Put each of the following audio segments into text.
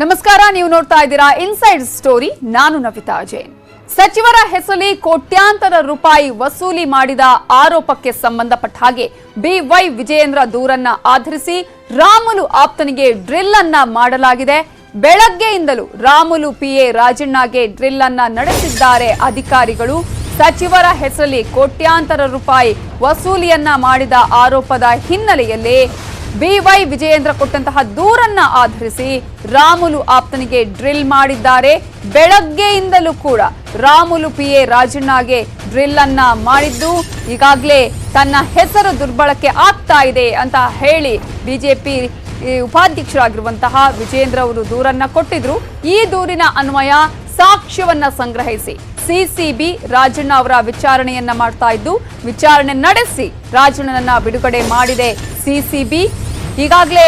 ನಮಸ್ಕಾರ, ನೀವು ನೋಡ್ತಾ ಇದ್ದೀರಾ ಇನ್ಸೈಡ್ ಸ್ಟೋರಿ. ನಾನು ನವಿತಾ ಜೈನ್. ಸಚಿವರ ಹೆಸರಲ್ಲಿ ಕೋಟ್ಯಾಂತರ ರೂಪಾಯಿ ವಸೂಲಿ ಮಾಡಿದ ಆರೋಪಕ್ಕೆ ಸಂಬಂಧಪಟ್ಟ ಹಾಗೆ ಬಿವೈ ವಿಜಯೇಂದ್ರ ದೂರನ್ನ ಆಧರಿಸಿ ರಾಮುಲು ಆಪ್ತನಿಗೆ ಡ್ರಿಲ್ ಅನ್ನ ಮಾಡಲಾಗಿದೆ. ಬೆಳಗ್ಗೆಯಿಂದಲೂ ರಾಮುಲು ಪಿಎ ರಾಜಣ್ಣಗೆ ಡ್ರಿಲ್ ಅನ್ನ ನಡೆಸಿದ್ದಾರೆ ಅಧಿಕಾರಿಗಳು. ಸಚಿವರ ಹೆಸರಲ್ಲಿ ಕೋಟ್ಯಾಂತರ ರೂಪಾಯಿ ವಸೂಲಿಯನ್ನ ಮಾಡಿದ ಆರೋಪದ ಹಿನ್ನೆಲೆಯಲ್ಲಿ ಬಿವೈ ವಿಜಯೇಂದ್ರ ಕೊಟ್ಟಂತಹ ದೂರನ್ನ ಆಧರಿಸಿ ರಾಮುಲು ಆಪ್ತನಿಗೆ ಡ್ರಿಲ್ ಮಾಡಿದ್ದಾರೆ. ಬೆಳಗ್ಗೆಯಿಂದಲೂ ಕೂಡ ರಾಮುಲು ಪಿಎ ರಾಜಣ್ಣಗೆ ಡ್ರಿಲ್ ಅನ್ನ ಮಾಡಿದ್ದು ಈಗಾಗಲೇ ತನ್ನ ಹೆಸರು ದುರ್ಬಳಕೆ ಆಗ್ತಾ ಇದೆ ಅಂತ ಹೇಳಿ ಬಿಜೆಪಿ ಉಪಾಧ್ಯಕ್ಷರಾಗಿರುವಂತಹ ವಿಜಯೇಂದ್ರ ಅವರು ದೂರನ್ನ ಕೊಟ್ಟಿದ್ರು. ಈ ದೂರಿನ ಅನ್ವಯ ಸಾಕ್ಷ್ಯವನ್ನ ಸಂಗ್ರಹಿಸಿ ಸಿಸಿಬಿ ರಾಜಣ್ಣ ಅವರ ವಿಚಾರಣೆಯನ್ನ ಮಾಡ್ತಾ ಇದ್ದು, ವಿಚಾರಣೆ ನಡೆಸಿ ರಾಜಣ್ಣನನ್ನ ಬಿಡುಗಡೆ ಮಾಡಿದೆ ಸಿಸಿಬಿ. ಈಗಾಗಲೇ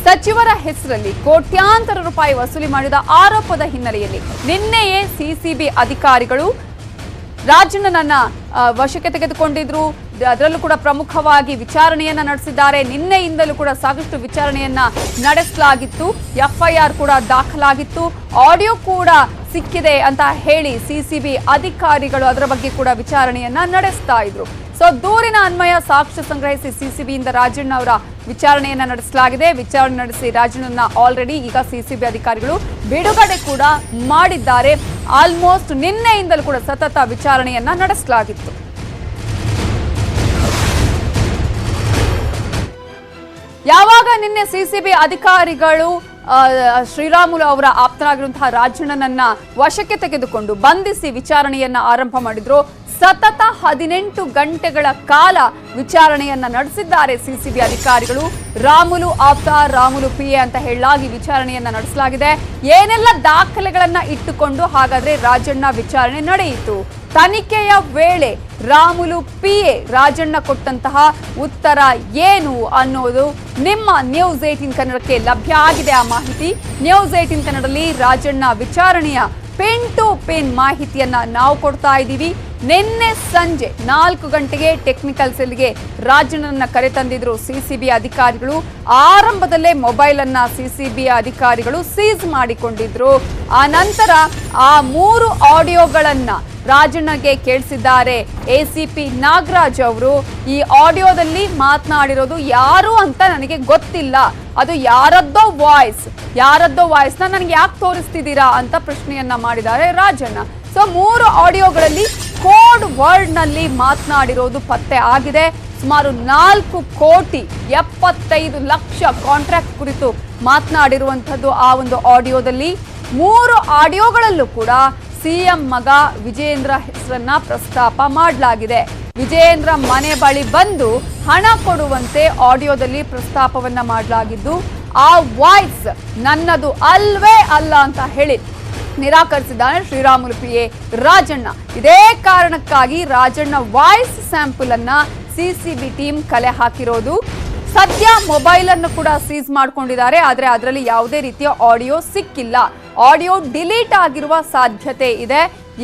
ಸಚಿವರ ಹೆಸರಲ್ಲಿ ಕೋಟ್ಯಾಂತರ ರೂಪಾಯಿ ವಸೂಲಿ ಮಾಡಿದ ಆರೋಪದ ಹಿನ್ನೆಲೆಯಲ್ಲಿ ನಿನ್ನೆಯೇ ಸಿಸಿಬಿ ಅಧಿಕಾರಿಗಳು ರಾಜಣ್ಣನನ್ನ ವಶಕ್ಕೆ ತೆಗೆದುಕೊಂಡಿದ್ರು. ಅದರಲ್ಲೂ ಕೂಡ ಪ್ರಮುಖವಾಗಿ ವಿಚಾರಣೆಯನ್ನ ನಡೆಸಿದ್ದಾರೆ. ನಿನ್ನೆಯಿಂದಲೂ ಕೂಡ ಸಾಕಷ್ಟು ವಿಚಾರಣೆಯನ್ನ ನಡೆಸಲಾಗಿತ್ತು. ಎಫ್ಐಆರ್ ಕೂಡ ದಾಖಲಾಗಿತ್ತು. ಆಡಿಯೋ ಕೂಡ ಸಿಕ್ಕಿದೆ ಅಂತ ಹೇಳಿ ಸಿಸಿಬಿ ಅಧಿಕಾರಿಗಳು ಅದರ ಬಗ್ಗೆ ಕೂಡ ವಿಚಾರಣೆಯನ್ನ ನಡೆಸ್ತಾ ಇದ್ರು. ಸೊ ದೂರಿನ ಅನ್ವಯ ಸಾಕ್ಷ್ಯ ಸಂಗ್ರಹಿಸಿ ಸಿಸಿಬಿಯಿಂದ ರಾಜಣ್ಣ ಅವರ ವಿಚಾರಣೆಯನ್ನ ನಡೆಸಲಾಗಿದೆ. ವಿಚಾರಣೆ ನಡೆಸಿ ರಾಜಣ್ಣನ ಆಲ್ರೆಡಿ ಈಗ ಸಿಸಿಬಿ ಅಧಿಕಾರಿಗಳು ಬಿಡುಗಡೆ ಕೂಡ ಮಾಡಿದ್ದಾರೆ. ಆಲ್ಮೋಸ್ಟ್ ನಿನ್ನೆಯಿಂದಲೂ ಕೂಡ ಸತತ ವಿಚಾರಣೆಯನ್ನ ನಡೆಸಲಾಗಿತ್ತು. ಯಾವಾಗ ನಿನ್ನೆ ಸಿಸಿಬಿ ಅಧಿಕಾರಿಗಳು ಶ್ರೀರಾಮುಲು ಅವರ ಆಪ್ತರಾಗಿರುವಂತಹ ರಾಜಣ್ಣನನ್ನ ವಶಕ್ಕೆ ತೆಗೆದುಕೊಂಡು ಬಂಧಿಸಿ ವಿಚಾರಣೆಯನ್ನ ಆರಂಭ ಮಾಡಿದ್ರು, ಸತತ 18 ಗಂಟೆಗಳ ಕಾಲ ವಿಚಾರಣೆಯನ್ನ ನಡೆಸಿದ್ದಾರೆ ಸಿಸಿಬಿ ಅಧಿಕಾರಿಗಳು. ರಾಮುಲು ಆಪ್ತ, ರಾಮುಲು ಪಿಎ ಅಂತ ಹೇಳಲಾಗಿ ವಿಚಾರಣೆಯನ್ನ ನಡೆಸಲಾಗಿದೆ. ಏನೆಲ್ಲ ದಾಖಲೆಗಳನ್ನ ಇಟ್ಟುಕೊಂಡು ಹಾಗಾದ್ರೆ ರಾಜಣ್ಣ ವಿಚಾರಣೆ ನಡೆಯಿತು? ತನಿಖೆಯ ವೇಳೆ ರಾಮುಲು ಪಿಎ ರಾಜಣ್ಣ ಕೊಟ್ಟಂತಹ ಉತ್ತರ ಏನು ಅನ್ನೋದು ನಿಮ್ಮ ನ್ಯೂಸ್ 18 ಕನ್ನಡಕ್ಕೆ ಲಭ್ಯ ಆಗಿದೆ. ಆ ಮಾಹಿತಿ ನ್ಯೂಸ್ 18 ಕನ್ನಡದಲ್ಲಿ ರಾಜಣ್ಣ ವಿಚಾರಣೆಯ ಪಿನ್ ಟು ಪಿನ್ ಮಾಹಿತಿಯನ್ನ ನಾವು ಕೊಡ್ತಾ ಇದ್ದೀವಿ. ನಿನ್ನೆ ಸಂಜೆ 4 ಗಂಟೆಗೆ ಟೆಕ್ನಿಕಲ್ ಸೆಲ್ಗೆ ರಾಜಣ್ಣನನ್ನ ಕರೆತಂದಿದ್ರು ಸಿಸಿಬಿ ಅಧಿಕಾರಿಗಳು. ಆರಂಭದಲ್ಲೇ ಮೊಬೈಲ್ ಅನ್ನ ಸಿಸಿಬಿ ಅಧಿಕಾರಿಗಳು ಸೀಸ್ ಮಾಡಿಕೊಂಡಿದ್ರು. ಆ ನಂತರ ಆ 3 ಆಡಿಯೋಗಳನ್ನ ರಾಜಣ್ಣಗೆ ಕೇಳಿಸಿದ್ದಾರೆ ಎಸಿಪಿ ನಾಗರಾಜ್ ಅವರು. ಈ ಆಡಿಯೋದಲ್ಲಿ ಮಾತನಾಡಿರೋದು ಯಾರು ಅಂತ ನನಗೆ ಗೊತ್ತಿಲ್ಲ, ಅದು ಯಾರದ್ದೋ ವಾಯ್ಸ್ ನನಗೆ ಯಾಕೆ ತೋರಿಸ್ತಿದ್ದೀರಾ ಅಂತ ಪ್ರಶ್ನೆಯನ್ನ ಮಾಡಿದ್ದಾರೆ ರಾಜಣ್ಣ. ಸೊ 3 ಆಡಿಯೋಗಳಲ್ಲಿ ಕೋಡ್ ವರ್ಡ್ ನಲ್ಲಿ ಮಾತನಾಡಿರೋದು ಪತ್ತೆ ಆಗಿದೆ. ಸುಮಾರು 4,75,00,000 ಕಾಂಟ್ರಾಕ್ಟ್ ಕುರಿತು ಮಾತನಾಡಿರುವಂತದ್ದು ಆ ಒಂದು ಆಡಿಯೋದಲ್ಲಿ. 3 ಆಡಿಯೋಗಳಲ್ಲೂ ಕೂಡ ಸಿಎಂ ಮಗ ವಿಜಯೇಂದ್ರ ಹೆಸರನ್ನ ಪ್ರಸ್ತಾಪ ಮಾಡಲಾಗಿದೆ. ವಿಜಯೇಂದ್ರ ಮನೆ ಬಳಿ ಬಂದು ಹಣ ಕೊಡುವಂತೆ ಆಡಿಯೋದಲ್ಲಿ ಪ್ರಸ್ತಾಪವನ್ನ ಮಾಡಲಾಗಿದ್ದು, ಆ ವಾಯ್ಸ್ ನನ್ನದು ಅಲ್ವೇ ಅಲ್ಲ ಅಂತ ಹೇಳಿ ನಿರಾಕರಿಸಿದ್ದಾನೆ ಶ್ರೀರಾಮುಲು ಪಿಎ ರಾಜಣ್ಣ. ಇದೇ ಕಾರಣಕ್ಕಾಗಿ ರಾಜಣ್ಣ ವಾಯ್ಸ್ ಸ್ಯಾಂಪಲ್ ಅನ್ನ ಸಿಸಿಬಿ ಟೀಮ್ ಕಲೆ ಹಾಕಿರೋದು. ಸದ್ಯ ಮೊಬೈಲ್ ಅನ್ನು ಕೂಡ ಸೀಸ್ ಮಾಡ್ಕೊಂಡಿದ್ದಾರೆ, ಆದ್ರೆ ಅದರಲ್ಲಿ ಯಾವುದೇ ರೀತಿಯ ಆಡಿಯೋ ಸಿಕ್ಕಿಲ್ಲ. ಆಡಿಯೋ ಡಿಲೀಟ್ ಆಗಿರುವ ಸಾಧ್ಯತೆ ಇದೆ.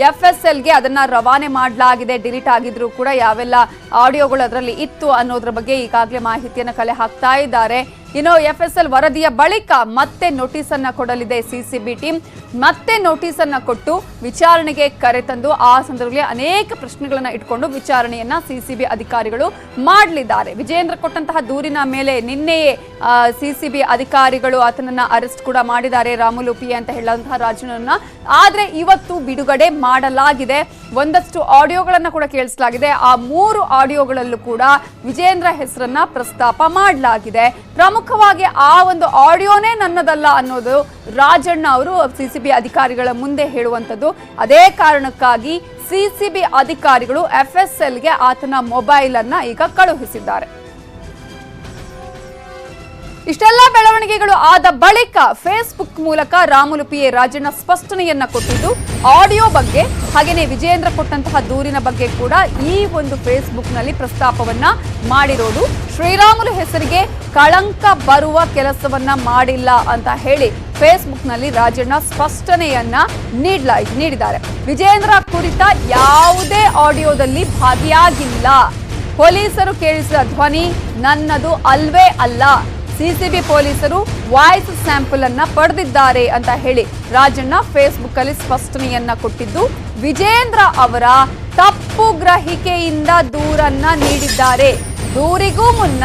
ಎಫ್ಎಸ್ಎಲ್ಗೆ ಅದನ್ನ ರವಾನೆ ಮಾಡಲಾಗಿದೆ. ಡಿಲೀಟ್ ಆಗಿದ್ರು ಕೂಡ ಯಾವೆಲ್ಲ ಆಡಿಯೋಗಳು ಅದರಲ್ಲಿ ಇತ್ತು ಅನ್ನೋದ್ರ ಬಗ್ಗೆ ಈಗಾಗಲೇ ಮಾಹಿತಿಯನ್ನು ಕಲೆ ಹಾಕ್ತಾ ಇದ್ದಾರೆ. ಇನ್ನು ಎಫ್ಎಸ್ಎಲ್ ವರದಿಯ ಬಳಿಕ ಮತ್ತೆ ನೋಟಿಸ್ ಅನ್ನ ಕೊಡಲಿದೆ ಸಿಸಿಬಿ ಟೀಮ್. ಮತ್ತೆ ನೋಟಿಸ್ ಅನ್ನ ಕೊಟ್ಟು ವಿಚಾರಣೆಗೆ ಕರೆತಂದು ಆ ಸಂದರ್ಭದಲ್ಲಿ ಅನೇಕ ಪ್ರಶ್ನೆಗಳನ್ನ ಇಟ್ಕೊಂಡು ವಿಚಾರಣೆಯನ್ನ ಸಿಸಿಬಿ ಅಧಿಕಾರಿಗಳು ಮಾಡಲಿದ್ದಾರೆ. ವಿಜಯೇಂದ್ರ ಕೊಟ್ಟಂತಹ ದೂರಿನ ಮೇಲೆ ನಿನ್ನೆಯೇ ಸಿಸಿಬಿ ಅಧಿಕಾರಿಗಳು ಆತನನ್ನ ಅರೆಸ್ಟ್ ಕೂಡ ಮಾಡಿದ್ದಾರೆ, ರಾಮುಲು ಪಿಎ ಅಂತ ಹೇಳುವಂತಹ ರಾಜಣ್ಣನನ್ನ. ಆದ್ರೆ ಇವತ್ತು ಬಿಡುಗಡೆ ಮಾಡಲಾಗಿದೆ. ಒಂದಷ್ಟು ಆಡಿಯೋಗಳನ್ನ ಕೂಡ ಕೇಳಿಸಲಾಗಿದೆ. ಆ 3 ಆಡಿಯೋಗಳಲ್ಲೂ ಕೂಡ ವಿಜಯೇಂದ್ರ ಹೆಸರನ್ನ ಪ್ರಸ್ತಾಪ ಮಾಡಲಾಗಿದೆ. ಪ್ರಮುಖವಾಗಿ ಆ ಒಂದು ಆಡಿಯೋನೇ ನನ್ನದಲ್ಲ ಅನ್ನೋದು ರಾಜಣ್ಣ ಅವರು ಸಿಸಿಬಿ ಅಧಿಕಾರಿಗಳ ಮುಂದೆ ಹೇಳುವಂಥದ್ದು. ಅದೇ ಕಾರಣಕ್ಕಾಗಿ ಸಿಸಿಬಿ ಅಧಿಕಾರಿಗಳು ಎಫ್ಎಸ್ಎಲ್ಗೆ ಆತನ ಮೊಬೈಲ್ ಅನ್ನ ಈಗ ಕಳುಹಿಸಿದ್ದಾರೆ. ಇಷ್ಟೆಲ್ಲ ಬೆಳವಣಿಗೆಗಳು ಆದ ಬಳಿಕ ಫೇಸ್ಬುಕ್ ಮೂಲಕ ರಾಮುಲು ಪಿಎ ರಾಜಣ್ಣ ಸ್ಪಷ್ಟನೆಯನ್ನ ಕೊಟ್ಟಿದ್ದು ಆಡಿಯೋ ಬಗ್ಗೆ, ಹಾಗೇನೆ ವಿಜಯೇಂದ್ರ ಕೊಟ್ಟಂತಹ ದೂರಿನ ಬಗ್ಗೆ ಕೂಡ ಈ ಒಂದು ಫೇಸ್ಬುಕ್ ನಲ್ಲಿ ಪ್ರಸ್ತಾಪವನ್ನ ಮಾಡಿರೋದು. ಶ್ರೀರಾಮುಲು ಹೆಸರಿಗೆ ಕಳಂಕ ಬರುವ ಕೆಲಸವನ್ನ ಮಾಡಿಲ್ಲ ಅಂತ ಹೇಳಿ ಫೇಸ್ಬುಕ್ ನಲ್ಲಿ ರಾಜಣ್ಣ ಸ್ಪಷ್ಟನೆಯನ್ನ ನೀಡಿದ್ದಾರೆ. ವಿಜಯೇಂದ್ರ ಕುರಿತ ಯಾವುದೇ ಆಡಿಯೋದಲ್ಲಿ ಭಾಗಿಯಾಗಿಲ್ಲ. ಪೊಲೀಸರು ಕೇಳಿಸಿದ ಧ್ವನಿ ನನ್ನದು ಅಲ್ವೇ ಅಲ್ಲ. ಸಿಸಿಬಿ ಪೊಲೀಸರು ವಾಯ್ಸ್ ಸ್ಯಾಂಪಲ್ ಅನ್ನ ಪಡೆದಿದ್ದಾರೆ ಅಂತ ಹೇಳಿ ರಾಜಣ್ಣ ಫೇಸ್ಬುಕ್ ಅಲ್ಲಿ ಸ್ಪಷ್ಟನೆಯನ್ನ ಕೊಟ್ಟಿದ್ದು, ವಿಜೇಂದ್ರ ಅವರ ತಪ್ಪು ಗ್ರಹಿಕೆಯಿಂದ ದೂರನ್ನ ನೀಡಿದ್ದಾರೆ. ದೂರಿಗೂ ಮುನ್ನ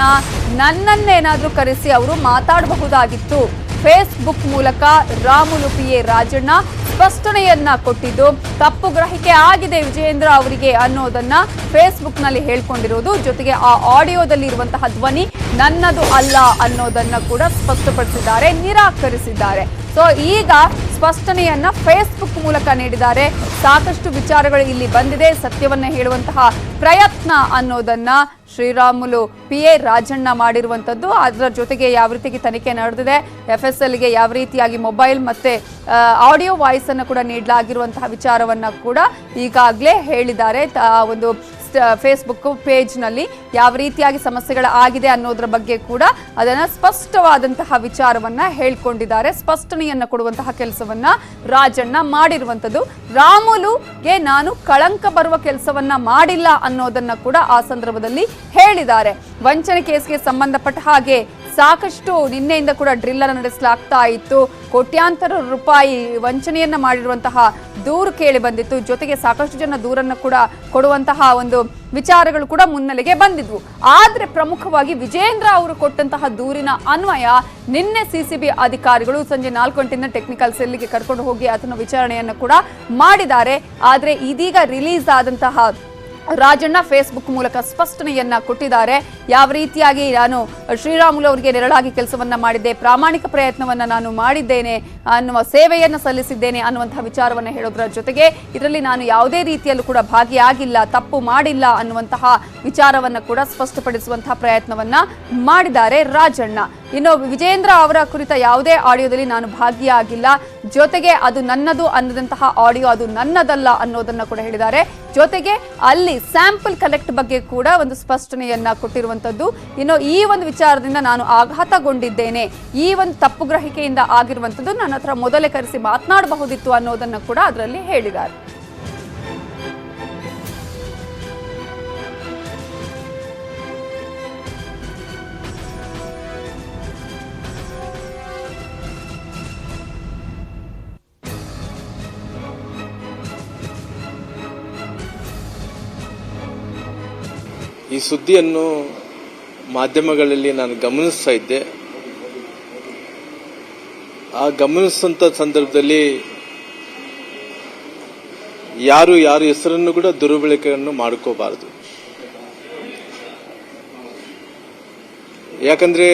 ನನ್ನನ್ನೇನಾದ್ರೂ ಕರೆಸಿ ಅವರು ಮಾತಾಡಬಹುದಾಗಿತ್ತು. ಫೇಸ್ಬುಕ್ ಮೂಲಕ ರಾಮುಲು PA ರಾಜಣ್ಣ ಸ್ಪಷ್ಟನೆಯನ್ನ ಕೊಟ್ಟಿದ್ದು, ತಪ್ಪು ಗ್ರಹಿಕೆ ಆಗಿದೆ ವಿಜೇಂದ್ರ ಅವರಿಗೆ ಅನ್ನೋದನ್ನ ಫೇಸ್ಬುಕ್ ನಲ್ಲಿ ಹೇಳ್ಕೊಂಡಿರೋದು, ಜೊತೆಗೆ ಆ ಆಡಿಯೋದಲ್ಲಿ ಇರುವಂತಹ ಧ್ವನಿ ನನ್ನದು ಅಲ್ಲ ಅನ್ನೋದನ್ನ ಕೂಡ ಸ್ಪಷ್ಟಪಡಿಸಿದ್ದಾರೆ, ನಿರಾಕರಿಸಿದ್ದಾರೆ. ಸೊ ಈಗ ಸ್ಪಷ್ಟನೆಯನ್ನ ಫೇಸ್ಬುಕ್ ಮೂಲಕ ನೀಡಿದ್ದಾರೆ. ಸಾಕಷ್ಟು ವಿಚಾರಗಳು ಇಲ್ಲಿ ಬಂದಿದೆ. ಸತ್ಯವನ್ನ ಹೇಳುವಂತಹ ಪ್ರಯತ್ನ ಅನ್ನೋದನ್ನ ಶ್ರೀರಾಮುಲು PA ರಾಜಣ್ಣ ಮಾಡಿರುವಂತದ್ದು. ಅದರ ಜೊತೆಗೆ ಯಾವ ರೀತಿಯಾಗಿ ತನಿಖೆ ನಡೆದಿದೆ, FSLಗೆ ಯಾವ ರೀತಿಯಾಗಿ ಮೊಬೈಲ್ ಮತ್ತೆ ಆಡಿಯೋ ವಾಯ್ಸ್ ಅನ್ನು ಕೂಡ ನೀಡಲಾಗಿರುವಂತಹ ವಿಚಾರವನ್ನ ಕೂಡ ಈಗಾಗಲೇ ಹೇಳಿದ್ದಾರೆ. ಒಂದು ಫೇಸ್ಬುಕ್ ಪೇಜ್ ನಲ್ಲಿ ಯಾವ ರೀತಿಯಾಗಿ ಸಮಸ್ಯೆಗಳು ಆಗಿದೆ ಅನ್ನೋದ್ರ ಬಗ್ಗೆ ಕೂಡ ಅದನ್ನ ಸ್ಪಷ್ಟವಾದಂತಹ ವಿಚಾರವನ್ನ ಹೇಳ್ಕೊಂಡಿದ್ದಾರೆ. ಸ್ಪಷ್ಟನೆಯನ್ನ ಕೊಡುವಂತಹ ಕೆಲಸವನ್ನ ರಾಜಣ್ಣ ಮಾಡಿರುವಂತದ್ದು. ರಾಮುಲುಗೆ ನಾನು ಕಳಂಕ ಬರುವ ಕೆಲಸವನ್ನ ಮಾಡಿಲ್ಲ ಅನ್ನೋದನ್ನ ಕೂಡ ಆ ಸಂದರ್ಭದಲ್ಲಿ ಹೇಳಿದ್ದಾರೆ. ವಂಚನೆ ಕೇಸ್ಗೆ ಸಂಬಂಧಪಟ್ಟ ಹಾಗೆ ಸಾಕಷ್ಟು ನಿನ್ನೆಯಿಂದ ಕೂಡ ಡ್ರಿಲ್ ಅನ್ನು ನಡೆಸಲಾಗ್ತಾ ಇತ್ತು. ಕೋಟ್ಯಾಂತರ ರೂಪಾಯಿ ವಂಚನೆಯನ್ನ ಮಾಡಿರುವಂತಹ ದೂರು ಕೇಳಿ ಬಂದಿತ್ತು. ಜೊತೆಗೆ ಸಾಕಷ್ಟು ಜನ ದೂರನ್ನು ಕೂಡ ಕೊಡುವಂತಹ ಒಂದು ವಿಚಾರಗಳು ಕೂಡ ಮುನ್ನೆಲೆಗೆ ಬಂದಿದ್ವು. ಆದ್ರೆ ಪ್ರಮುಖವಾಗಿ ವಿಜೇಂದ್ರ ಅವರು ಕೊಟ್ಟಂತಹ ದೂರಿನ ಅನ್ವಯ ನಿನ್ನೆ ಸಿಸಿಬಿ ಅಧಿಕಾರಿಗಳು ಸಂಜೆ 4 ಗಂಟೆಯಿಂದ ಟೆಕ್ನಿಕಲ್ ಸೆಲ್ಗೆ ಕರ್ಕೊಂಡು ಹೋಗಿ ಅದನ್ನು ವಿಚಾರಣೆಯನ್ನು ಕೂಡ ಮಾಡಿದ್ದಾರೆ. ಆದ್ರೆ ಇದೀಗ ರಿಲೀಸ್ ಆದಂತಹ ರಾಜಣ್ಣ ಫೇಸ್ಬುಕ್ ಮೂಲಕ ಸ್ಪಷ್ಟನೆಯನ್ನ ಕೊಟ್ಟಿದ್ದಾರೆ. ಯಾವ ರೀತಿಯಾಗಿ ನಾನು ಶ್ರೀರಾಮುಲು ಅವರಿಗೆ ನೆರಳಾಗಿ ಕೆಲಸವನ್ನ ಮಾಡಿದ್ದೆ, ಪ್ರಾಮಾಣಿಕ ಪ್ರಯತ್ನವನ್ನ ನಾನು ಮಾಡಿದ್ದೇನೆ ಅನ್ನುವ ಸೇವೆಯನ್ನ ಸಲ್ಲಿಸಿದ್ದೇನೆ ಅನ್ನುವಂತಹ ವಿಚಾರವನ್ನ ಹೇಳೋದ್ರ ಜೊತೆಗೆ ಇದರಲ್ಲಿ ನಾನು ಯಾವುದೇ ರೀತಿಯಲ್ಲೂ ಕೂಡ ಭಾಗಿಯಾಗಿಲ್ಲ, ತಪ್ಪು ಮಾಡಿಲ್ಲ ಅನ್ನುವಂತಹ ವಿಚಾರವನ್ನ ಕೂಡ ಸ್ಪಷ್ಟಪಡಿಸುವಂತಹ ಪ್ರಯತ್ನವನ್ನ ಮಾಡಿದ್ದಾರೆ ರಾಜಣ್ಣ. ಇನ್ನು ವಿಜೇಂದ್ರ ಅವರ ಕುರಿತ ಯಾವುದೇ ಆಡಿಯೋದಲ್ಲಿ ನಾನು ಭಾಗಿಯಾಗಿಲ್ಲ, ಜೊತೆಗೆ ಅದು ನನ್ನದು ಅನ್ನದಂತಹ ಆಡಿಯೋ ಅದು ನನ್ನದಲ್ಲ ಅನ್ನೋದನ್ನ ಕೂಡ ಹೇಳಿದ್ದಾರೆ. ಜೊತೆಗೆ ಅಲ್ಲಿ ಸ್ಯಾಂಪಲ್ ಕಲೆಕ್ಟ್ ಬಗ್ಗೆ ಕೂಡ ಒಂದು ಸ್ಪಷ್ಟನೆಯನ್ನ ಕೊಟ್ಟಿರುವಂತದ್ದು. ಇನ್ನು ಈ ಒಂದು ವಿಚಾರದಿಂದ ನಾನು ಆಘಾತಗೊಂಡಿದ್ದೇನೆ, ಈ ಒಂದು ತಪ್ಪು ಗ್ರಹಿಕೆಯಿಂದ ಆಗಿರುವಂತದ್ದು, ನನ್ನ ಹತ್ರ ಮೊದಲೇ ಕರೆಸಿ ಮಾತನಾಡಬಹುದಿತ್ತು ಅನ್ನೋದನ್ನ ಕೂಡ ಅದರಲ್ಲಿ ಹೇಳಿದ್ದಾರೆ. ಈ ಸುದ್ದಿಯನ್ನು ಮಾಧ್ಯಮಗಳಲ್ಲಿ ನಾನು ಗಮನಿಸ್ತಾ ಇದ್ದೆ. ಆ ಗಮನಿಸುವಂತ ಸಂದರ್ಭದಲ್ಲಿ ಯಾರು ಹೆಸರನ್ನು ಕೂಡ ದುರ್ಬಳಕೆಯನ್ನು ಮಾಡ್ಕೋಬಾರದು. ಯಾಕಂದ್ರೆ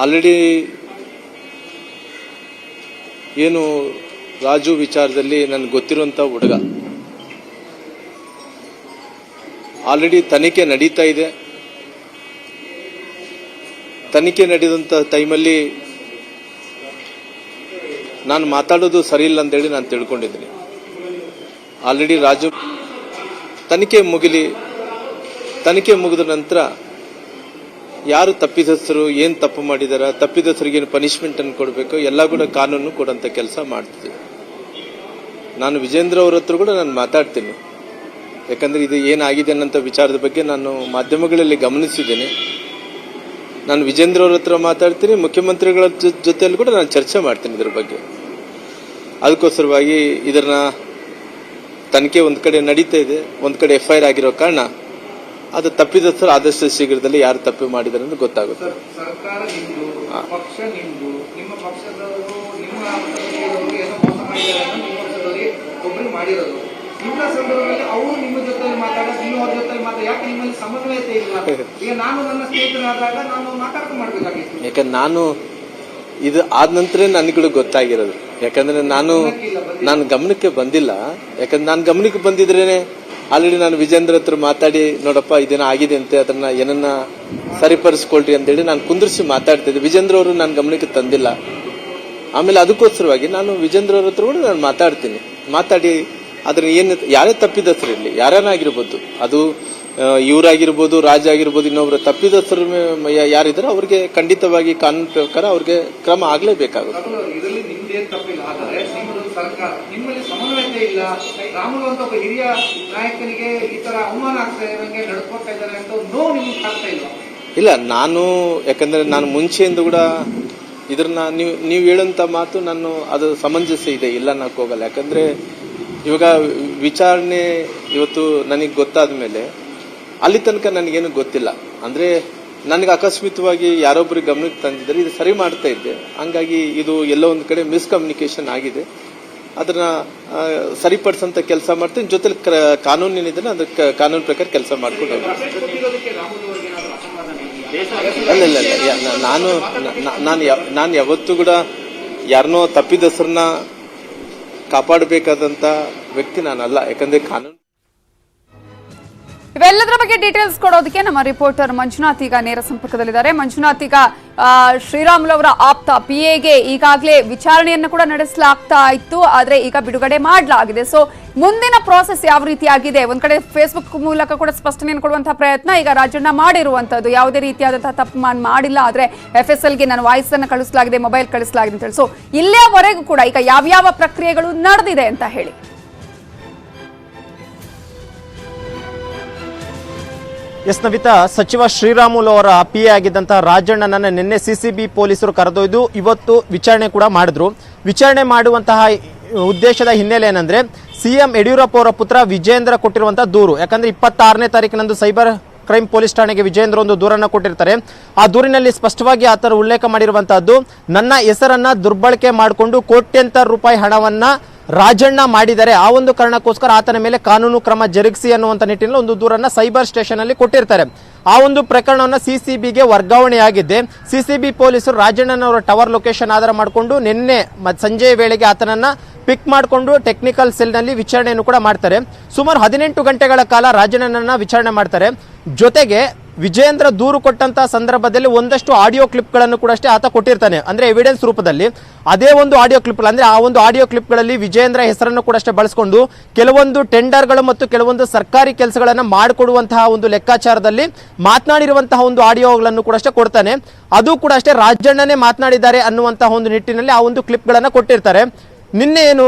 ಆಲ್ರೆಡಿ ಏನು ರಾಜು ವಿಚಾರದಲ್ಲಿ ನನಗೆ ಗೊತ್ತಿರುವಂತ ಹುಡುಗ ಆಲ್ರೆಡಿ ತನಿಖೆ ನಡೀತಾ ಇದೆ. ತನಿಖೆ ನಡೆದಂತ ಟೈಮಲ್ಲಿ ನಾನು ಮಾತಾಡೋದು ಸರಿ ಇಲ್ಲ ಅಂತೇಳಿ ನಾನು ತಿಳ್ಕೊಂಡಿದ್ದೀನಿ. ಆಲ್ರೆಡಿ ರಾಜು ತನಿಖೆ ಮುಗಿದ ನಂತರ ಯಾರು ತಪ್ಪಿತಸ್ಥರು, ಏನು ತಪ್ಪು ಮಾಡಿದಾರ, ತಪ್ಪಿತಸ್ಥರಿಗೆ ಏನು ಪನಿಷ್ಮೆಂಟ್ ಅನ್ನು ಕೊಡಬೇಕು, ಎಲ್ಲ ಕೂಡ ಕಾನೂನು ಕೊಡಂತ ಕೆಲಸ ಮಾಡ್ತಿದ್ದೆ. ನಾನು ವಿಜೇಂದ್ರ ಅವ್ರ ಹತ್ರ ಕೂಡ ನಾನು ಮಾತಾಡ್ತೀನಿ. ಯಾಕಂದ್ರೆ ಇದು ಏನಾಗಿದೆ ಅನ್ನೋಂಥ ವಿಚಾರದ ಬಗ್ಗೆ ನಾನು ಮಾಧ್ಯಮಗಳಲ್ಲಿ ಗಮನಿಸಿದ್ದೇನೆ. ನಾನು ವಿಜೇಂದ್ರ ಅವ್ರ ಹತ್ರ ಮಾತಾಡ್ತೀನಿ, ಮುಖ್ಯಮಂತ್ರಿಗಳ ಜೊತೆಯಲ್ಲಿ ಕೂಡ ನಾನು ಚರ್ಚೆ ಮಾಡ್ತೀನಿ ಇದ್ರ ಬಗ್ಗೆ. ಅದಕ್ಕೋಸ್ಕರವಾಗಿ ಇದನ್ನ ತನಿಖೆ ಒಂದ್ ಕಡೆ ನಡೀತಾ ಇದೆ, ಒಂದ್ ಕಡೆ FIR ಆಗಿರೋ ಕಾರಣ ಅದು ತಪ್ಪಿದಸ್ಥರು ಆದಷ್ಟು ಶೀಘ್ರದಲ್ಲಿ ಯಾರು ತಪ್ಪು ಮಾಡಿದಾರೆ ಅಂತ ಗೊತ್ತಾಗುತ್ತೆ. ಸರ್ಕಾರ ನಿಮ್ದು, ಪಕ್ಷ ನಿಮ್ದು, ನಿಮ್ಮ ಪಕ್ಷದವರು ನಿಮ್ಮ ಒಬ್ಬರು ಮಾಡಿರೋದು. ಇಂಥ ಸಂದರ್ಭದಲ್ಲಿ ಅವರು ನಿಮ್ಮ ಜೊತೆ ಮಾತಾಡೋದು, ನೀವು ಅವ್ರ ಜೊತೆ ಮಾತಾಡ, ಯಾಕೆ ನಿಮ್ಮಲ್ಲಿ ಸಮನ್ವಯತೆ ಇಲ್ಲ? ಈಗ ನಾನು ನನ್ನ ಸ್ನೇಹಿತರಾದಾಗ ನಾನು ಮಾತಾಡ್ಕೊಂಡು ಮಾಡ್ಬೇಕಾಗಿತ್ತು. ಯಾಕಂದ್ರೆ ನಾನು ಇದು ಆದ ನಂತರ ನನಗಳು ಗೊತ್ತಾಗಿರೋದು. ಯಾಕಂದ್ರೆ ನಾನು ಗಮನಕ್ಕೆ ಬಂದಿಲ್ಲ. ಯಾಕಂದ್ರೆ ನಾನು ಗಮನಕ್ಕೆ ಬಂದಿದ್ರೇನೆ ಆಲ್ರೆಡಿ ನಾನು ವಿಜೇಂದ್ರ ಹತ್ರ ಮಾತಾಡಿ, ನೋಡಪ್ಪ ಇದೇನ ಆಗಿದೆ ಅಂತೆ, ಅದನ್ನ ಏನನ್ನ ಸರಿಪಡಿಸ್ಕೊಳ್ರಿ ಅಂತೇಳಿ ನಾನು ಕುಂದಿರಿಸಿ ಮಾತಾಡ್ತಿದ್ದೆ. ವಿಜೇಂದ್ರ ಅವರು ನನ್ನ ಗಮನಕ್ಕೆ ತಂದಿಲ್ಲ. ಆಮೇಲೆ ಅದಕ್ಕೋಸ್ಕರವಾಗಿ ನಾನು ವಿಜೇಂದ್ರ ಅವ್ರ ಹತ್ರ ಕೂಡ ನಾನು ಮಾತಾಡಿ ಅದ್ರ ಏನು ಯಾರೇ ತಪ್ಪಿದಸ್ಥರು ಇರಲಿ, ಯಾರನ್ನಾಗಿರ್ಬೋದು, ಅದು ಇವರಾಗಿರ್ಬೋದು, ರಾಜ ಆಗಿರ್ಬೋದು, ಇನ್ನೊಬ್ರು ತಪ್ಪಿದಸ್ಥರು ಯಾರಿದ್ದಾರೆ ಅವ್ರಿಗೆ ಖಂಡಿತವಾಗಿ ಕಾನೂನು ಪ್ರಕಾರ ಅವ್ರಿಗೆ ಕ್ರಮ ಆಗ್ಲೇಬೇಕಾಗುತ್ತೆ. ನಿಮ್ದೇನು ತಪ್ಪಿಲ್ಲ. ಆದರೆ ನಿಮ್ಮದು ಸರ್ಕಾರ, ನಿಮ್ಮಲ್ಲಿ ಸಮನ್ವಯತೆ ಇಲ್ಲ. ರಾಮುಲು ಅಂತ ಒಬ್ಬ ಹಿರಿಯ ನಾಯಕನಿಗೆ ಈ ತರ ಅವಮಾನ ಆಗ್ತಾ ಇರೋಂಗೆ ನಡ್ಕೊತಾ ಇದ್ದಾರೆ ಅಂತ ನೋವು ನಿಮ್ಗೆ ಆಗ್ತಾ ಇಲ್ಲ? ಇಲ್ಲ, ಯಾಕಂದ್ರೆ ನಾನು ಮುಂಚೆಯಿಂದ ಕೂಡ ಇದ್ರನ್ನ ನೀವು ಹೇಳೋಂಥ ಮಾತು ಅದು ಸಮಂಜಸ ಇದೆ, ಇಲ್ಲ ಅನ್ನಕ್ಕೆ ಹೋಗಲ್ಲ. ಯಾಕಂದ್ರೆ ಇವಾಗ ವಿಚಾರಣೆ ಇವತ್ತು ನನಗೆ ಗೊತ್ತಾದ ಮೇಲೆ ಅಲ್ಲಿ ತನಕ ನನಗೇನು ಗೊತ್ತಿಲ್ಲ. ಅಂದ್ರೆ ನನಗೆ ಅಕಸ್ಮಿತವಾಗಿ ಯಾರೊಬ್ಬರು ಗಮನಕ್ಕೆ ತಂದಿದ್ದಾರೆ, ಇದು ಸರಿ ಮಾಡ್ತಾ ಇದ್ದೆ. ಹಂಗಾಗಿ ಇದು ಎಲ್ಲೋ ಒಂದು ಕಡೆ ಮಿಸ್ಕಮ್ಯುನಿಕೇಶನ್ ಆಗಿದೆ, ಅದನ್ನ ಸರಿಪಡಿಸಂತ ಕೆಲಸ ಮಾಡ್ತೀನಿ. ಜೊತೆಲಿ ಕಾನೂನಿನಿದೆ, ಅದಕ್ಕೆ ಕಾನೂನು ಪ್ರಕಾರ ಕೆಲಸ ಮಾಡ್ಕೊಂಡು ಹೋಗ್ತೀನಿ. ಅಲ್ಲ, ನಾನು ಯಾವತ್ತೂ ಕೂಡ ಯಾರನ್ನೋ ತಪ್ಪಿದಸರನ್ನ ಕಾಪಾಡಬೇಕಾದಂತ ವ್ಯಕ್ತಿ ನಾನಲ್ಲ. ಯಾಕಂದ್ರೆ ಕಾನೂನು ಇವೆಲ್ಲದರ ಬಗ್ಗೆ ಡೀಟೇಲ್ಸ್ ಕೊಡೋದಕ್ಕೆ ನಮ್ಮ ರಿಪೋರ್ಟರ್ ಮಂಜುನಾಥ್ ಈಗ ನೇರ ಸಂಪರ್ಕದಲ್ಲಿದ್ದಾರೆ. ಮಂಜುನಾಥ್, ಈಗ ಶ್ರೀರಾಮುಲು ಅವರ ಆಪ್ತ PAಗೆ ಈಗಾಗಲೇ ವಿಚಾರಣೆಯನ್ನು ಕೂಡ ನಡೆಸಲಾಗ್ತಾ ಇತ್ತು, ಆದ್ರೆ ಈಗ ಬಿಡುಗಡೆ ಮಾಡಲಾಗಿದೆ. ಸೊ ಮುಂದಿನ ಪ್ರಾಸೆಸ್ ಯಾವ ರೀತಿಯಾಗಿದೆ? ಒಂದ್ ಕಡೆ ಫೇಸ್ಬುಕ್ ಮೂಲಕ ಕೂಡ ಸ್ಪಷ್ಟನೆಯನ್ನು ಕೊಡುವಂತಹ ಪ್ರಯತ್ನ ಈಗ ರಾಜಣ್ಣ ಮಾಡಿರುವಂತದ್ದು, ಯಾವುದೇ ರೀತಿಯಾದಂತಹ ತಪ್ಪು ಮಾಡಿಲ್ಲ, ಆದ್ರೆ FSLಗೆ ನಾನು ವಾಯ್ಸ್ ಅನ್ನು ಕಳಿಸಲಾಗಿದೆ, ಮೊಬೈಲ್ ಕಳಿಸಲಾಗಿದೆ ಅಂತ ಹೇಳಿ. ಸೊ ಇಲ್ಲಿಯವರೆಗೂ ಕೂಡ ಈಗ ಯಾವ್ಯಾವ ಪ್ರಕ್ರಿಯೆಗಳು ನಡೆದಿದೆ ಅಂತ ಹೇಳಿ? ಎಸ್ ನವಿತಾ, ಸಚಿವ ಶ್ರೀರಾಮುಲು ಅವರ PA ಆಗಿದ್ದಂತಹ ರಾಜಣ್ಣನನ್ನ ನಿನ್ನೆ CCB ಪೊಲೀಸರು ಕರೆದೊಯ್ದು ಇವತ್ತು ವಿಚಾರಣೆ ಕೂಡ ಮಾಡಿದ್ರು. ವಿಚಾರಣೆ ಮಾಡುವಂತಹ ಉದ್ದೇಶದ ಹಿನ್ನೆಲೆ ಏನಂದ್ರೆ CM ಯಡಿಯೂರಪ್ಪ ಅವರ ಪುತ್ರ ವಿಜೇಂದ್ರ ಕೊಟ್ಟಿರುವಂತಹ ದೂರು. ಯಾಕಂದ್ರೆ 26ನೇ ತಾರೀಕಿನಂದು ಸೈಬರ್ ಕ್ರೈಮ್ ಪೊಲೀಸ್ ಠಾಣೆಗೆ ವಿಜೇಂದ್ರ ಒಂದು ದೂರನ್ನು ಕೊಟ್ಟಿರ್ತಾರೆ. ಆ ದೂರಿನಲ್ಲಿ ಸ್ಪಷ್ಟವಾಗಿ ಆತರ ಉಲ್ಲೇಖ ಮಾಡಿರುವಂತಹದ್ದು, ನನ್ನ ಹೆಸರನ್ನ ದುರ್ಬಳಕೆ ಮಾಡಿಕೊಂಡು ಕೋಟ್ಯಂತರ ರೂಪಾಯಿ ಹಣವನ್ನ ರಾಜಣ್ಣ ಮಾಡಿದ್ದಾರೆ, ಆ ಒಂದು ಕಾರಣಕ್ಕೋಸ್ಕರ ಆತನ ಮೇಲೆ ಕಾನೂನು ಕ್ರಮ ಜರುಗಿಸಿ ಅನ್ನುವಂಥ ನಿಟ್ಟಿನಲ್ಲಿ ಒಂದು ದೂರನ್ನ ಸೈಬರ್ ಸ್ಟೇಷನ್ ಅಲ್ಲಿ ಕೊಟ್ಟಿರ್ತಾರೆ. ಆ ಒಂದು ಪ್ರಕರಣವನ್ನು CCBಗೆ ವರ್ಗಾವಣೆಯಾಗಿದ್ದೆ. CCB ಪೊಲೀಸರು ರಾಜಣ್ಣನವರ ಟವರ್ ಲೊಕೇಶನ್ ಆಧಾರ ಮಾಡಿಕೊಂಡು ನಿನ್ನೆ ಸಂಜೆಯ ವೇಳೆಗೆ ಆತನನ್ನ ಪಿಕ್ ಮಾಡಿಕೊಂಡು ಟೆಕ್ನಿಕಲ್ ಸೆಲ್ ನಲ್ಲಿ ವಿಚಾರಣೆಯನ್ನು ಕೂಡ ಮಾಡ್ತಾರೆ. ಸುಮಾರು 18 ಗಂಟೆಗಳ ಕಾಲ ರಾಜಣ್ಣನನ್ನ ವಿಚಾರಣೆ ಮಾಡ್ತಾರೆ. ಜೊತೆಗೆ ವಿಜೇಂದ್ರ ದೂರು ಕೊಟ್ಟಂತ ಸಂದರ್ಭದಲ್ಲಿ ಒಂದಷ್ಟು ಆಡಿಯೋ ಕ್ಲಿಪ್ಗಳನ್ನು ಕೂಡ ಅಷ್ಟೇ ಆತ ಕೊಟ್ಟಿರ್ತಾನೆ, ಅಂದ್ರೆ ಎವಿಡೆನ್ಸ್ ರೂಪದಲ್ಲಿ. ಅದೇ ಒಂದು ಆಡಿಯೋ ಕ್ಲಿಪ್ ಅಂದ್ರೆ ಆ ಒಂದು ಆಡಿಯೋ ಕ್ಲಿಪ್ಗಳಲ್ಲಿ ವಿಜೇಂದ್ರ ಹೆಸರನ್ನು ಕೂಡ ಅಷ್ಟೇ ಬಳಸಿಕೊಂಡು ಕೆಲವೊಂದು ಟೆಂಡರ್ಗಳು ಮತ್ತು ಕೆಲವೊಂದು ಸರ್ಕಾರಿ ಕೆಲಸಗಳನ್ನು ಮಾಡಿಕೊಡುವಂತಹ ಒಂದು ಲೆಕ್ಕಾಚಾರದಲ್ಲಿ ಮಾತನಾಡಿರುವಂತಹ ಒಂದು ಆಡಿಯೋಗಳನ್ನು ಕೂಡ ಅಷ್ಟೇ ಕೊಡ್ತಾನೆ. ಅದು ಕೂಡ ಅಷ್ಟೇ ರಾಜಣ್ಣನೇ ಮಾತನಾಡಿದ್ದಾರೆ ಅನ್ನುವಂತಹ ಒಂದು ನಿಟ್ಟಿನಲ್ಲಿ ಆ ಒಂದು ಕ್ಲಿಪ್ಗಳನ್ನು ಕೊಟ್ಟಿರ್ತಾರೆ. ನಿನ್ನೆ ಏನು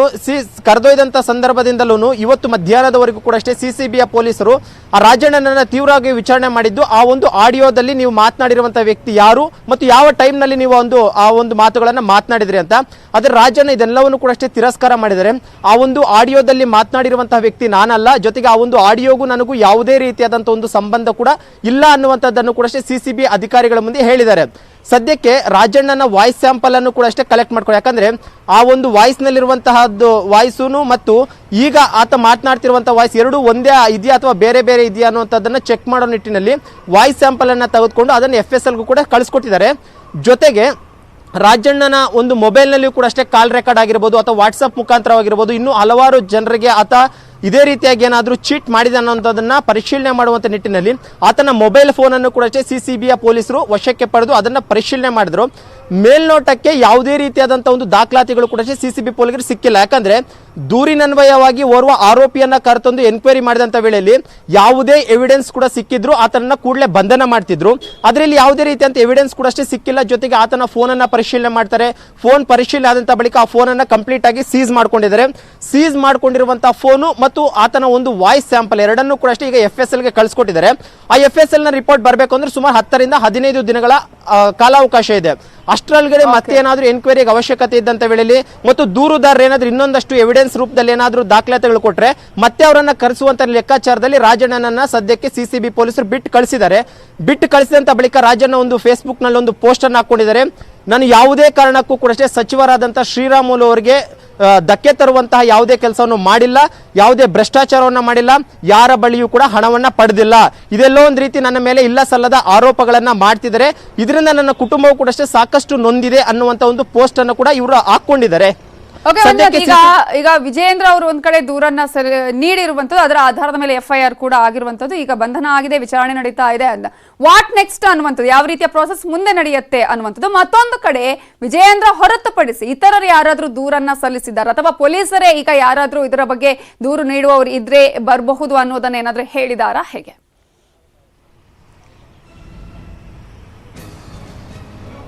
ಕರೆದೊಯ್ದಂತ ಸಂದರ್ಭದಿಂದಲೂ ಇವತ್ತು ಮಧ್ಯಾಹ್ನದವರೆಗೂ ಕೂಡ ಅಷ್ಟೇ CCBಯ ಪೊಲೀಸರು ಆ ರಾಜಣ್ಣನನ್ನ ತೀವ್ರವಾಗಿ ವಿಚಾರಣೆ ಮಾಡಿದ್ದು, ಆ ಒಂದು ಆಡಿಯೋದಲ್ಲಿ ನೀವು ಮಾತನಾಡಿರುವಂತಹ ವ್ಯಕ್ತಿ ಯಾರು ಮತ್ತು ಯಾವ ಟೈಮ್ ನಲ್ಲಿ ನೀವು ಆ ಒಂದು ಮಾತುಗಳನ್ನ ಮಾತನಾಡಿದ್ರಿ ಅಂತ. ಆದ್ರೆ ರಾಜಣ್ಣ ಇದೆಲ್ಲವನ್ನು ಕೂಡ ಅಷ್ಟೇ ತಿರಸ್ಕಾರ ಮಾಡಿದ್ದಾರೆ. ಆ ಒಂದು ಆಡಿಯೋದಲ್ಲಿ ಮಾತನಾಡಿರುವಂತಹ ವ್ಯಕ್ತಿ ನಾನಲ್ಲ, ಜೊತೆಗೆ ಆ ಒಂದು ಆಡಿಯೋಗೂ ನನಗೂ ಯಾವುದೇ ರೀತಿಯಾದಂತಹ ಒಂದು ಸಂಬಂಧ ಕೂಡ ಇಲ್ಲ ಅನ್ನುವಂಥದ್ದನ್ನು ಕೂಡ ಅಷ್ಟೇ CCB ಅಧಿಕಾರಿಗಳ ಮುಂದೆ ಹೇಳಿದ್ದಾರೆ. ಸದ್ಯಕ್ಕೆ ರಾಜಣ್ಣನ ವಾಯ್ಸ್ ಸ್ಯಾಂಪಲ್ ಅನ್ನು ಕೂಡ ಅಷ್ಟೇ ಕಲೆಕ್ಟ್ ಮಾಡ್ಕೊಳ್ಳಿ. ಯಾಕಂದ್ರೆ ಆ ಒಂದು ವಾಯ್ಸ್ ನಲ್ಲಿರುವಂತಹದ್ದು ವಾಯ್ಸೂನು ಮತ್ತು ಈಗ ಆತ ಮಾತನಾಡ್ತಿರುವಂತಹ ವಾಯ್ಸ್ ಎರಡು ಒಂದೇ ಇದೆಯಾ ಅಥವಾ ಬೇರೆ ಬೇರೆ ಇದೆಯಾ ಅನ್ನುವಂಥದ್ದನ್ನ ಚೆಕ್ ಮಾಡೋ ನಿಟ್ಟಿನಲ್ಲಿ ವಾಯ್ಸ್ ಸ್ಯಾಂಪಲ್ ಅನ್ನ ತೆಗೆದುಕೊಂಡು ಅದನ್ನು FSLಗೂ ಕೂಡ ಕಳಿಸ್ಕೊಟ್ಟಿದ್ದಾರೆ. ಜೊತೆಗೆ ರಾಜಣ್ಣನ ಒಂದು ಮೊಬೈಲ್ನಲ್ಲಿಯೂ ಕೂಡ ಅಷ್ಟೇ ಕಾಲ್ ರೆಕಾರ್ಡ್ ಆಗಿರ್ಬೋದು ಅಥವಾ ವಾಟ್ಸಪ್ ಮುಖಾಂತರವಾಗಿರ್ಬೋದು ಇನ್ನೂ ಹಲವಾರು ಜನರಿಗೆ ಆತ ಇದೇ ರೀತಿಯಾಗಿ ಏನಾದರೂ ಚೀಟ್ ಮಾಡಿದೆ ಅನ್ನೋದನ್ನ ಪರಿಶೀಲನೆ ಮಾಡುವಂತ ನಿಟ್ಟಿನಲ್ಲಿ ಆತನ ಮೊಬೈಲ್ ಫೋನ್ ಅನ್ನು ಕೂಡ CCBಯ ಪೊಲೀಸರು ವಶಕ್ಕೆ ಪಡೆದು ಅದನ್ನ ಪರಿಶೀಲನೆ ಮಾಡಿದ್ರು. ಮೇಲ್ನೋಟಕ್ಕೆ ಯಾವುದೇ ರೀತಿಯಾದಂತಹ ಒಂದು ದಾಖಲಾತಿಗಳು ಕೂಡ CCB ಪೊಲೀಸರಿಗೆ ಸಿಕ್ಕಿಲ್ಲ. ಯಾಕಂದ್ರೆ ದೂರಿನನ್ವಯವಾಗಿ ಓರ್ವ ಆರೋಪಿಯನ್ನ ಕರೆತಂದು ಎನ್ಕ್ವೈರಿ ಮಾಡಿದಂತ ವೇಳೆಯಲ್ಲಿ ಯಾವುದೇ ಎವಿಡೆನ್ಸ್ ಕೂಡ ಸಿಕ್ಕಿದ್ರು ಆತನನ್ನ ಕೂಡಲೇ ಬಂಧನ ಮಾಡ್ತಿದ್ರು. ಅದರಲ್ಲಿ ಯಾವುದೇ ರೀತಿಯಂತ ಎವಿಡೆನ್ಸ್ ಕೂಡ ಅಷ್ಟೇ ಸಿಕ್ಕಿಲ್ಲ. ಜೊತೆಗೆ ಆತನ ಫೋನ್ ಅನ್ನ ಪರಿಶೀಲನೆ ಮಾಡ್ತಾರೆ. ಫೋನ್ ಪರಿಶೀಲನೆ ಆದಂತ ಬಳಿಕ ಆ ಫೋನ್ ಅನ್ನ ಕಂಪ್ಲೀಟ್ ಆಗಿ ಸೀಸ್ ಮಾಡ್ಕೊಂಡಿದ್ದಾರೆ. ಸೀಸ್ ಮಾಡ್ಕೊಂಡಿರುವಂತಹ ಫೋನು ಮತ್ತು ಆತನ ಒಂದು ವಾಯ್ಸ್ ಸ್ಯಾಂಪಲ್ ಎರಡನ್ನೂ ಕೂಡ ಅಷ್ಟೇ ಈಗ FSLಗೆ ಕಳಿಸ್ಕೊಟ್ಟಿದ್ದಾರೆ. ಆ FSL ನ ರಿಪೋರ್ಟ್ ಬರಬೇಕು ಅಂದ್ರೆ ಸುಮಾರು 10 ರಿಂದ 15 ದಿನಗಳ ಕಾಲಾವಕಾಶ ಇದೆ. ಅಷ್ಟರೊಳಗಡೆ ಮತ್ತೆ ಏನಾದ್ರೂ ಎನ್ಕ್ವೈರಿಗೆ ಅವಶ್ಯಕತೆ ಇದ್ದಂತ ವೇಳೆಯಲ್ಲಿ ಮತ್ತು ದೂರುದಾರರು ಏನಾದ್ರೂ ಇನ್ನೊಂದಷ್ಟು ಎವಿಡೆನ್ಸ್ ರೂಪದಲ್ಲಿ ಏನಾದ್ರೂ ದಾಖಲಾತಿಗಳು ಕೊಟ್ರೆ ಮತ್ತೆ ಅವರನ್ನ ಕರೆಸುವಂತ ಲೆಕ್ಕಾಚಾರದಲ್ಲಿ ರಾಜಣ್ಣನನ್ನ ಸದ್ಯಕ್ಕೆ CCB ಪೊಲೀಸರು ಬಿಟ್ಟು ಕಳಿಸಿದ್ದಾರೆ. ಬಿಟ್ಟು ಕಳಿಸಿದಂತ ಬಳಿಕ ರಾಜಣ್ಣ ಒಂದು ಫೇಸ್ಬುಕ್ ನಲ್ಲಿ ಒಂದು ಪೋಸ್ಟ್ ಅನ್ನು ಹಾಕೊಂಡಿದ್ದಾರೆ. ನಾನು ಯಾವುದೇ ಕಾರಣಕ್ಕೂ ಕೂಡ ಅಷ್ಟೇ ಸಚಿವರಾದಂತಹ ಶ್ರೀರಾಮುಲು ಅವರಿಗೆ ಧಕ್ಕೆ ತರುವಂತಹ ಯಾವುದೇ ಕೆಲಸವನ್ನು ಮಾಡಿಲ್ಲ, ಯಾವುದೇ ಭ್ರಷ್ಟಾಚಾರವನ್ನ ಮಾಡಿಲ್ಲ, ಯಾರ ಬಳಿಯೂ ಕೂಡ ಹಣವನ್ನ ಪಡೆದಿಲ್ಲ. ಇದೆಲ್ಲೋ ಒಂದು ರೀತಿ ನನ್ನ ಮೇಲೆ ಇಲ್ಲ ಸಲ್ಲದ ಆರೋಪಗಳನ್ನ ಮಾಡ್ತಿದ್ದಾರೆ. ಇದರಿಂದ ನನ್ನ ಕುಟುಂಬವು ಕೂಡ ಅಷ್ಟೇ ಸಾಕಷ್ಟು ನೊಂದಿದೆ ಅನ್ನುವಂತ ಒಂದು ಪೋಸ್ಟ್ ಅನ್ನು ಕೂಡ ಇವರು ಹಾಕೊಂಡಿದ್ದಾರೆ. ಈಗ ವಿಜೇಂದ್ರ ಅವರು ಒಂದ್ ಕಡೆ ದೂರನ್ನ ನೀಡಿರುವಂತದ್ದು, ಅದರ ಆಧಾರದ ಮೇಲೆ FIR ಕೂಡ ಆಗಿರುವಂತದ್ದು, ಈಗ ಬಂಧನ ಆಗಿದೆ, ವಿಚಾರಣೆ ನಡೀತಾ ಇದೆ ಅಂತ. ವಾಟ್ ನೆಕ್ಸ್ಟ್ ಅನ್ನುವಂಥದ್ದು, ಯಾವ ರೀತಿಯ ಪ್ರೋಸೆಸ್ ಮುಂದೆ ನಡೆಯುತ್ತೆ ಅನ್ನುವಂಥದ್ದು. ಮತ್ತೊಂದು ಕಡೆ ವಿಜೇಂದ್ರ ಹೊರತುಪಡಿಸಿ ಇತರರು ಯಾರಾದ್ರೂ ದೂರನ್ನ ಸಲ್ಲಿಸಿದ್ದಾರೆ ಅಥವಾ ಪೊಲೀಸರೇ ಈಗ ಯಾರಾದ್ರೂ ಇದರ ಬಗ್ಗೆ ದೂರು ನೀಡುವವರು ಇದ್ರೆ ಬರಬಹುದು ಅನ್ನೋದನ್ನ ಏನಾದ್ರೂ ಹೇಳಿದಾರಾ, ಹೇಗೆ?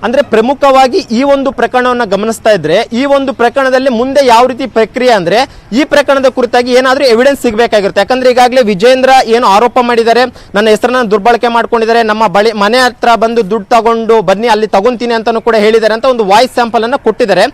ಅಂದ್ರೆ ಪ್ರಮುಖವಾಗಿ ಈ ಒಂದು ಪ್ರಕರಣವನ್ನು ಗಮನಿಸ್ತಾ ಇದ್ರೆ ಈ ಒಂದು ಪ್ರಕರಣದಲ್ಲಿ ಮುಂದೆ ಯಾವ ರೀತಿ ಪ್ರಕ್ರಿಯೆ ಅಂದ್ರೆ ಈ ಪ್ರಕರಣದ ಕುರಿತಾಗಿ ಏನಾದ್ರೂ ಎವಿಡೆನ್ಸ್ ಸಿಗಬೇಕಾಗಿರುತ್ತೆ. ಯಾಕಂದ್ರೆ ಈಗಾಗಲೇ ವಿಜೇಂದ್ರ ಏನು ಆರೋಪ ಮಾಡಿದ್ದಾರೆ, ನನ್ನ ಹೆಸರನ್ನ ದುರ್ಬಳಕೆ ಮಾಡ್ಕೊಂಡಿದ್ದಾರೆ, ನಮ್ಮ ಬಳಿ ಮನೆ ಹತ್ರ ಬಂದು ದುಡ್ಡು ತಗೊಂಡು ಬನ್ನಿ ಅಲ್ಲಿ ತಗೊಂತೀನಿ ಅಂತಾನು ಕೂಡ ಹೇಳಿದ್ದಾರೆ ಅಂತ ಒಂದು ವಾಯ್ಸ್ ಸ್ಯಾಂಪಲ್ ಅನ್ನ ಕೊಟ್ಟಿದ್ದಾರೆ.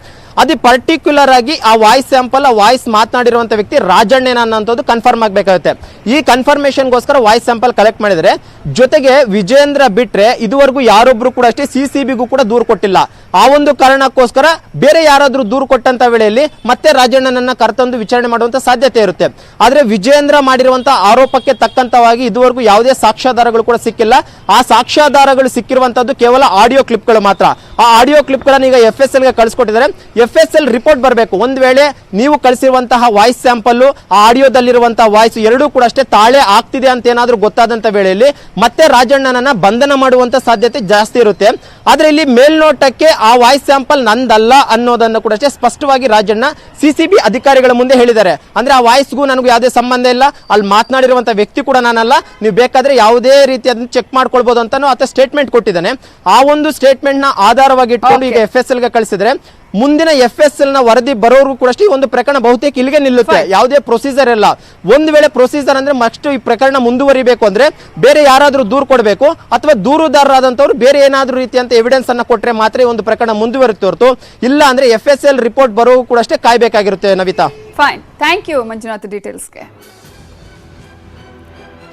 ಅದು ಪರ್ಟಿಕ್ಯುಲರ್ ಆಗಿ ಆ ವಾಯ್ಸ್ ಸ್ಯಾಂಪಲ್, ಆ ವಾಯ್ಸ್ ಮಾತನಾಡಿರುವಂತ ವ್ಯಕ್ತಿ ರಾಜಣ್ಣನ ಅನ್ನೋದು ಕನ್ಫರ್ಮ್ ಆಗಬೇಕಾಗುತ್ತೆ. ಈ ಕನ್ಫರ್ಮೇಶನ್ಗೋಸ್ಕರ ವಾಯ್ಸ್ ಸ್ಯಾಂಪಲ್ ಕಲೆಕ್ಟ್ ಮಾಡಿದರೆ, ಜೊತೆಗೆ ವಿಜೇಂದ್ರ ಬಿಟ್ರೆ ಇದುವರೆಗೂ ಯಾರೊಬ್ರು ಕೂಡ ಅಷ್ಟೇ ಸಿಸಿಬಿಗೂ ಕೂಡ ದೂರು ಕೊಟ್ಟಿಲ್ಲ. ಆ ಒಂದು ಕಾರಣಕ್ಕೋಸ್ಕರ ಬೇರೆ ಯಾರಾದ್ರೂ ದೂರು ಕೊಟ್ಟಂತ ವೇಳೆಯಲ್ಲಿ ಮತ್ತೆ ರಾಜಣ್ಣನನ್ನ ಕರೆತಂದು ವಿಚಾರಣೆ ಮಾಡುವಂತ ಸಾಧ್ಯತೆ ಇರುತ್ತೆ. ಆದ್ರೆ ವಿಜೇಂದ್ರ ಮಾಡಿರುವಂತಹ ಆರೋಪಕ್ಕೆ ತಕ್ಕಂತವಾಗಿ ಇದುವರೆಗೂ ಯಾವುದೇ ಸಾಕ್ಷ್ಯಾಧಾರಗಳು ಕೂಡ ಸಿಕ್ಕಿಲ್ಲ. ಆ ಸಾಕ್ಷ್ಯಾಧಾರಗಳು ಸಿಕ್ಕಿರುವಂತದ್ದು ಕೇವಲ ಆಡಿಯೋ ಕ್ಲಿಪ್ಗಳು ಮಾತ್ರ. ಆ ಆಡಿಯೋ ಕ್ಲಿಪ್ಗಳನ್ನು ಈಗ FSL ಗೆ ಕಳಿಸ್ಕೊಟ್ಟಿದ್ದಾರೆ. FSL ರಿಪೋರ್ಟ್ ಬರಬೇಕು. ಒಂದ್ ವೇಳೆ ನೀವು ಕಳಿಸಿರುವಂತಹ ವಾಯ್ಸ್ ಸ್ಯಾಂಪಲ್, ಆ ಆಡಿಯೋದಲ್ಲಿರುವಂತಹ ವಾಯ್ಸ್ ಎರಡೂ ಕೂಡ ಅಷ್ಟೇ ತಾಳೆ ಆಗ್ತಿದೆ ಅಂತ ಏನಾದ್ರೂ ಗೊತ್ತಾದಂತ ವೇಳೆಯಲ್ಲಿ ಮತ್ತೆ ರಾಜಣ್ಣನನ್ನ ಬಂಧನ ಮಾಡುವಂತ ಸಾಧ್ಯತೆ ಜಾಸ್ತಿ ಇರುತ್ತೆ. ಆದ್ರೆ ಇಲ್ಲಿ ಮೇಲ್ನೋಟಕ್ಕೆ ಆ ವಾಯ್ಸ್ ಸ್ಯಾಂಪಲ್ ನಂದಲ್ಲ ಅನ್ನೋದನ್ನು ಕೂಡ ಅಷ್ಟೇ ಸ್ಪಷ್ಟವಾಗಿ ರಾಜಣ್ಣ CCB ಅಧಿಕಾರಿಗಳ ಮುಂದೆ ಹೇಳಿದ್ದಾರೆ. ಅಂದ್ರೆ ಆ ವಾಯ್ಸ್ಗೂ ನನಗೂ ಯಾವುದೇ ಸಂಬಂಧ ಇಲ್ಲ, ಅಲ್ಲಿ ಮಾತನಾಡಿರುವಂತಹ ವ್ಯಕ್ತಿ ಕೂಡ ನಾನಲ್ಲ, ನೀವು ಬೇಕಾದ್ರೆ ಯಾವುದೇ ರೀತಿ ಅದನ್ನ ಚೆಕ್ ಮಾಡ್ಕೊಳ್ಬಹುದು ಅಂತಾನು ಆತ ಸ್ಟೇಟ್ಮೆಂಟ್ ಕೊಟ್ಟಿದ್ದಾನೆ. ಆ ಒಂದು ಸ್ಟೇಟ್ಮೆಂಟ್ ನ ಆಧಾರವಾಗಿ ಇಟ್ಕೊಂಡು ಈಗ FSL ಗೆ ಕಳಿಸಿದ್ರೆ ಮುಂದಿನ FSL ನ ವರದಿ ಬರೋರು ಕೂಡ ಅಷ್ಟೇ ಈ ಒಂದು ಪ್ರಕರಣ ಬಹುತೇಕ ಇಲ್ಲಿಗೆ ನಿಲ್ಲುತ್ತೆ. ಯಾವುದೇ ಪ್ರೊಸೀಜರ್ ಇಲ್ಲ. ಒಂದು ವೇಳೆ ಪ್ರೊಸೀಜರ್ ಅಂದ್ರೆ ನೆಕ್ಸ್ಟ್ ಈ ಪ್ರಕರಣ ಮುಂದುವರಿಬೇಕು ಅಂದ್ರೆ ಬೇರೆ ಯಾರಾದ್ರೂ ದೂರು ಕೊಡಬೇಕು, ಅಥವಾ ದೂರುದಾರರಾದಂತವ್ರು ಬೇರೆ ಏನಾದ್ರೂ ರೀತಿಯಂತ ಎವಿಡೆನ್ಸ್ ಅನ್ನ ಕೊಟ್ರೆ ಮಾತ್ರ ಈ ಒಂದು ಪ್ರಕರಣ ಮುಂದುವರಿಯುತ್ತೆ ಹೊರತು ಇಲ್ಲ ಅಂದ್ರೆ FSL ರಿಪೋರ್ಟ್ ಬರೋ ಕೂಡ ಅಷ್ಟೇ ಕಾಯ್ಬೇಕಾಗಿರುತ್ತೆ. Navitha, fine, thank you Manjunath ಡೀಟೇಲ್ಸ್ಗೆ.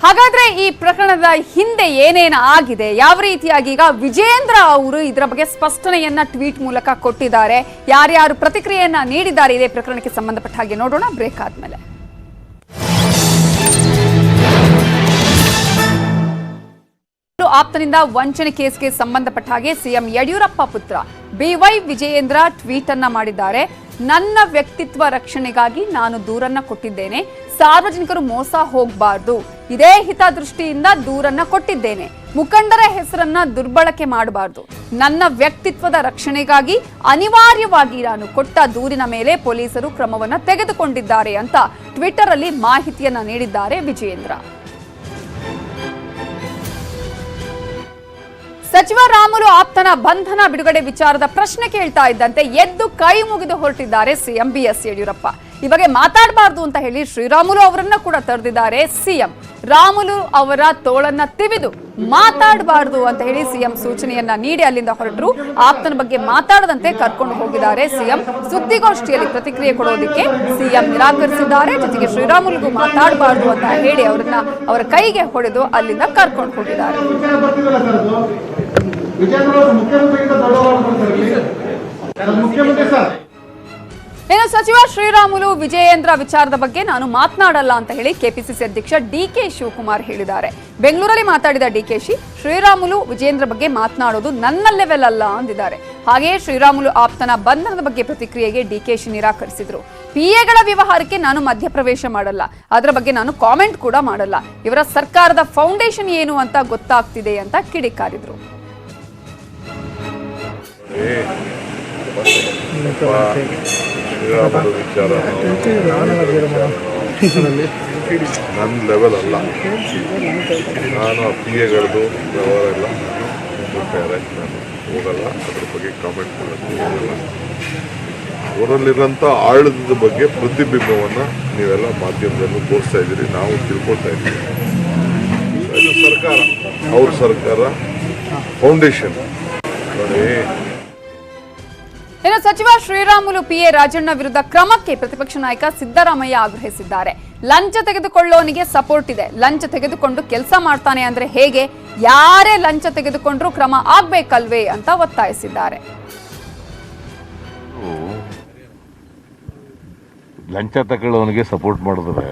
ಹಾಗಾದ್ರೆ ಈ ಪ್ರಕರಣದ ಹಿಂದೆ ಏನೇನು ಆಗಿದೆ, ಯಾವ ರೀತಿಯಾಗಿ ಈಗ ವಿಜೇಂದ್ರ ಅವರು ಇದರ ಬಗ್ಗೆ ಸ್ಪಷ್ಟನೆಯನ್ನ ಟ್ವೀಟ್ ಮೂಲಕ ಕೊಟ್ಟಿದ್ದಾರೆ, ಯಾರ್ಯಾರು ಪ್ರತಿಕ್ರಿಯೆಯನ್ನ ನೀಡಿದ್ದಾರೆ ಇದೇ ಪ್ರಕರಣಕ್ಕೆ ಸಂಬಂಧಪಟ್ಟ ಹಾಗೆ ನೋಡೋಣ ಬ್ರೇಕ್ ಆದ್ಮೇಲೆ. ಆಪ್ತನಿಂದ ವಂಚನೆ ಕೇಸ್ಗೆ ಸಂಬಂಧಪಟ್ಟ ಹಾಗೆ ಸಿಎಂ ಯಡಿಯೂರಪ್ಪ ಪುತ್ರ BY ವಿಜಯೇಂದ್ರ ಟ್ವೀಟ್ ಅನ್ನ ಮಾಡಿದ್ದಾರೆ. ನನ್ನ ವ್ಯಕ್ತಿತ್ವ ರಕ್ಷಣೆಗಾಗಿ ನಾನು ದೂರನ್ನ ಕೊಟ್ಟಿದ್ದೇನೆ, ಸಾರ್ವಜನಿಕರು ಮೋಸ ಹೋಗಬಾರ್ದು, ಇದೇ ಹಿತದೃಷ್ಟಿಯಿಂದ ದೂರನ್ನ ಕೊಟ್ಟಿದ್ದೇನೆ, ಮುಖಂಡರ ಹೆಸರನ್ನ ದುರ್ಬಳಕೆ ಮಾಡಬಾರ್ದು, ನನ್ನ ವ್ಯಕ್ತಿತ್ವದ ರಕ್ಷಣೆಗಾಗಿ ಅನಿವಾರ್ಯವಾಗಿ ನಾನು ಕೊಟ್ಟ ದೂರಿನ ಮೇಲೆ ಪೊಲೀಸರು ಕ್ರಮವನ್ನ ತೆಗೆದುಕೊಂಡಿದ್ದಾರೆ ಅಂತ ಟ್ವಿಟರ್ ಅಲ್ಲಿ ಮಾಹಿತಿಯನ್ನ ನೀಡಿದ್ದಾರೆ ವಿಜಯೇಂದ್ರ. ಸಚಿವ ರಾಮುಲು ಆಪ್ತನ ಬಂಧನ ಬಿಡುಗಡೆ ವಿಚಾರದ ಪ್ರಶ್ನೆ ಕೇಳ್ತಾ ಇದ್ದಂತೆ ಎದ್ದು ಕೈ ಮುಗಿದು ಹೊರಟಿದ್ದಾರೆ ಸಿಎಂ BS ಯಡಿಯೂರಪ್ಪ. ಈ ಬಗ್ಗೆ ಮಾತಾಡಬಾರ್ದು ಅಂತ ಹೇಳಿ ಶ್ರೀರಾಮುಲು ಅವರನ್ನ ಕೂಡ ತಡೆದಿದ್ದಾರೆ ಸಿಎಂ. ರಾಮುಲು ಅವರ ತೋಳನ್ನ ತಿವಿದು ಮಾತಾಡಬಾರ್ದು ಅಂತ ಹೇಳಿ ಸಿಎಂ ಸೂಚನೆಯನ್ನ ನೀಡಿ ಅಲ್ಲಿಂದ ಹೊರಟರು. ಆಪ್ತನ ಬಗ್ಗೆ ಮಾತಾಡದಂತೆ ಕರ್ಕೊಂಡು ಹೋಗಿದ್ದಾರೆ ಸಿಎಂ. ಸುದ್ದಿಗೋಷ್ಠಿಯಲ್ಲಿ ಪ್ರತಿಕ್ರಿಯೆ ಕೊಡೋದಕ್ಕೆ ಸಿಎಂ ನಿರಾಕರಿಸಿದ್ದಾರೆ. ಜೊತೆಗೆ ಶ್ರೀರಾಮುಲುಗೂ ಮಾತಾಡಬಾರ್ದು ಅಂತ ಹೇಳಿ ಅವರ ಕೈಗೆ ಹೊಡೆದು ಅಲ್ಲಿಂದ ಕರ್ಕೊಂಡು ಹೋಗಿದ್ದಾರೆ. ಇನ್ನು ಸಚಿವ ಶ್ರೀರಾಮುಲು ವಿಜಯೇಂದ್ರ ವಿಚಾರದ ಬಗ್ಗೆ ನಾನು ಮಾತನಾಡಲ್ಲ ಅಂತ ಹೇಳಿ ಕೆಪಿಸಿಸಿ ಅಧ್ಯಕ್ಷ DK ಶಿವಕುಮಾರ್ ಹೇಳಿದ್ದಾರೆ. ಬೆಂಗಳೂರಲ್ಲಿ ಮಾತಾಡಿದ DKಶಿ ಶ್ರೀರಾಮುಲು ವಿಜಯೇಂದ್ರ ಬಗ್ಗೆ ಮಾತನಾಡೋದು ನನ್ನ ಲೆವೆಲ್ ಅಲ್ಲ ಅಂದಿದ್ದಾರೆ. ಹಾಗೆಯೇ ಶ್ರೀರಾಮುಲು ಆಪ್ತನ ಬಂಧನದ ಬಗ್ಗೆ ಪ್ರತಿಕ್ರಿಯೆಗೆ DKಶಿ ನಿರಾಕರಿಸಿದ್ರು. PAಗಳ ವ್ಯವಹಾರಕ್ಕೆ ನಾನು ಮಧ್ಯಪ್ರವೇಶ ಮಾಡಲ್ಲ, ಅದರ ಬಗ್ಗೆ ನಾನು ಕಾಮೆಂಟ್ ಕೂಡ ಮಾಡಲ್ಲ, ಇವರ ಸರ್ಕಾರದ ಫೌಂಡೇಶನ್ ಏನು ಅಂತ ಗೊತ್ತಾಗ್ತಿದೆ ಅಂತ ಕಿಡಿಕಾರಿದ್ರು. ಶ್ರೀರಾಮುಲು ವಿಚಾರ ನನ್ನ ಲೆವೆಲ್ ಅಲ್ಲ. ನಾನು ಆ PAಗಳದ್ದು ವ್ಯವಹಾರ ಎಲ್ಲ ನಾನು ಹೋಗಲ್ಲ, ಅದ್ರ ಬಗ್ಗೆ ಕಾಮೆಂಟ್ ಮಾಡೋದು ಹೋಗಲ್ಲ. ಅವರಲ್ಲಿರೋಂಥ ಆಳದ ಬಗ್ಗೆ ಪ್ರತಿಬಿಂಬವನ್ನು ನೀವೆಲ್ಲ ಮಾಧ್ಯಮದಲ್ಲೂ ತೋರಿಸ್ತಾ ಇದ್ದೀರಿ, ನಾವು ತಿಳ್ಕೊಳ್ತಾ ಇದ್ದೀವಿ. ಇದು ಸರ್ಕಾರ, ಅವ್ರ ಸರ್ಕಾರ ಫೌಂಡೇಶನ್ ನೋಡಿ. ಇನ್ನು ಸಚಿವ ಶ್ರೀರಾಮುಲು PA ರಾಜಣ್ಣ ವಿರುದ್ಧ ಕ್ರಮಕ್ಕೆ ಪ್ರತಿಪಕ್ಷ ನಾಯಕ ಸಿದ್ದರಾಮಯ್ಯ ಆಗ್ರಹಿಸಿದ್ದಾರೆ. ಲಂಚ ತೆಗೆದುಕೊಳ್ಳೋನಿಗೆ ಸಪೋರ್ಟ್ ಇದೆ, ಲಂಚ ತೆಗೆದುಕೊಂಡು ಕೆಲಸ ಮಾಡ್ತಾನೆ ಅಂದ್ರೆ ಹೇಗೆ, ಯಾರೇ ಲಂಚ ತೆಗೆದುಕೊಂಡ್ರೂ ಕ್ರಮ ಆಗ್ಬೇಕಲ್ವೇ ಅಂತ ಒತ್ತಾಯಿಸಿದ್ದಾರೆ. ಲಂಚ ತಗೊಳ್ಳೋನಿಗೆ ಸಪೋರ್ಟ್ ಮಾಡಿದ್ರೆ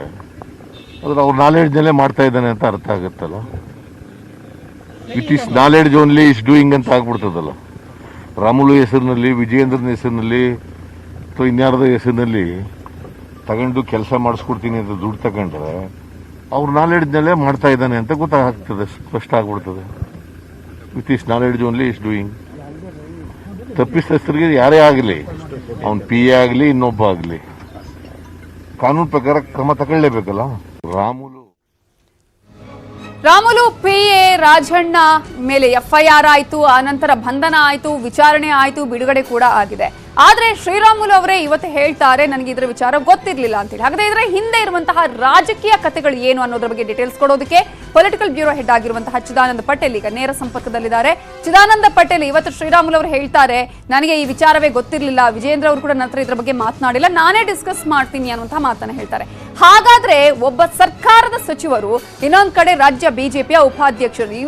ಅದ್ರ ಅವ್ರ ನಾಲೆಡ್ಜ್ನಲ್ಲೇ ಮಾಡ್ತಾ ಇದ್ದಾನೆ ಅಂತ ಅರ್ಥ ಆಗುತ್ತಲ್ಲ. With is knowledge only is doing ಅಂತ ಆಗ್ಬಿಡ್ತದಲ್ಲ. ರಾಮುಲು ಹೆಸರಿನಲ್ಲಿ, ವಿಜಯೇಂದ್ರನ ಹೆಸರಿನಲ್ಲಿ ಅಥವಾ ಇನ್ಯಾರದ ಹೆಸರಿನಲ್ಲಿ ತಗೊಂಡು ಕೆಲಸ ಮಾಡಿಸ್ಕೊಡ್ತೀನಿ ಅಂತ ದುಡ್ಡು ತಗೊಂಡ್ರೆ ಅವ್ರ ನಾಲೆಡ್ಜ್ನಲ್ಲೇ ಮಾಡ್ತಾ ಇದ್ದಾನೆ ಅಂತ ಗೊತ್ತಾಗ್ತದೆ, ಸ್ಪಷ್ಟ ಆಗ್ಬಿಡ್ತದೆ. With is knowledge only is doing. ತಪ್ಪಿತಸ್ಥರಿಗೆ ಯಾರೇ ಆಗಲಿ, ಅವ್ನು PA ಆಗಲಿ ಇನ್ನೊಬ್ಬ ಆಗಲಿ, ಕಾನೂನು ಪ್ರಕಾರ ಕ್ರಮ ತಗೊಳ್ಳೇಬೇಕಲ್ಲ. ರಾಮುಲು PA ರಾಜಣ್ಣ ಮೇಲೆ FIR ಆಯ್ತು, ಆನಂತರ ಬಂಧನ ಆಯ್ತು, ವಿಚಾರಣೆ ಆಯ್ತು, ಬಿಡುಗಡೆ ಕೂಡ ಆಗಿದೆ. ಆದ್ರೆ ಶ್ರೀರಾಮುಲು ಅವರೇ ಇವತ್ತು ಹೇಳ್ತಾರೆ ನನಗೆ ಇದರ ವಿಚಾರ ಗೊತ್ತಿರಲಿಲ್ಲ ಅಂತೇಳಿ. ಹಾಗಾದ್ರೆ ಇದರ ಹಿಂದೆ ಇರುವಂತಹ ರಾಜಕೀಯ ಕಥೆಗಳು ಏನು ಅನ್ನೋದ್ರ ಬಗ್ಗೆ ಡೀಟೇಲ್ಸ್ ಕೊಡೋದಕ್ಕೆ ಪೊಲಿಟಿಕಲ್ ಬ್ಯೂರೋ ಹೆಡ್ ಆಗಿರುವಂತಹ ಚಿದಾನಂದ ಪಟೇಲ್ ಈಗ ನೇರ ಸಂಪರ್ಕದಲ್ಲಿದ್ದಾರೆ. ಚಿದಾನಂದ ಪಟೇಲ್, ಇವತ್ತು ಶ್ರೀರಾಮುಲು ಅವರು ಹೇಳ್ತಾರೆ ನನಗೆ ಈ ವಿಚಾರವೇ ಗೊತ್ತಿರಲಿಲ್ಲ, ವಿಜೇಂದ್ರ ಅವರು ಕೂಡ ನಂತರ ಇದರ ಬಗ್ಗೆ ಮಾತನಾಡಿಲ್ಲ, ನಾನೇ ಡಿಸ್ಕಸ್ ಮಾಡ್ತೀನಿ ಅನ್ನುವಂತಹ ಮಾತನ್ನ ಹೇಳ್ತಾರೆ. ಹಾಗಾದ್ರೆ ಒಬ್ಬ ಸರ್ಕಾರದ ಸಚಿವರು, ಇನ್ನೊಂದ್ ಕಡೆ ರಾಜ್ಯ ಬಿಜೆಪಿಯ ಉಪಾಧ್ಯಕ್ಷರು,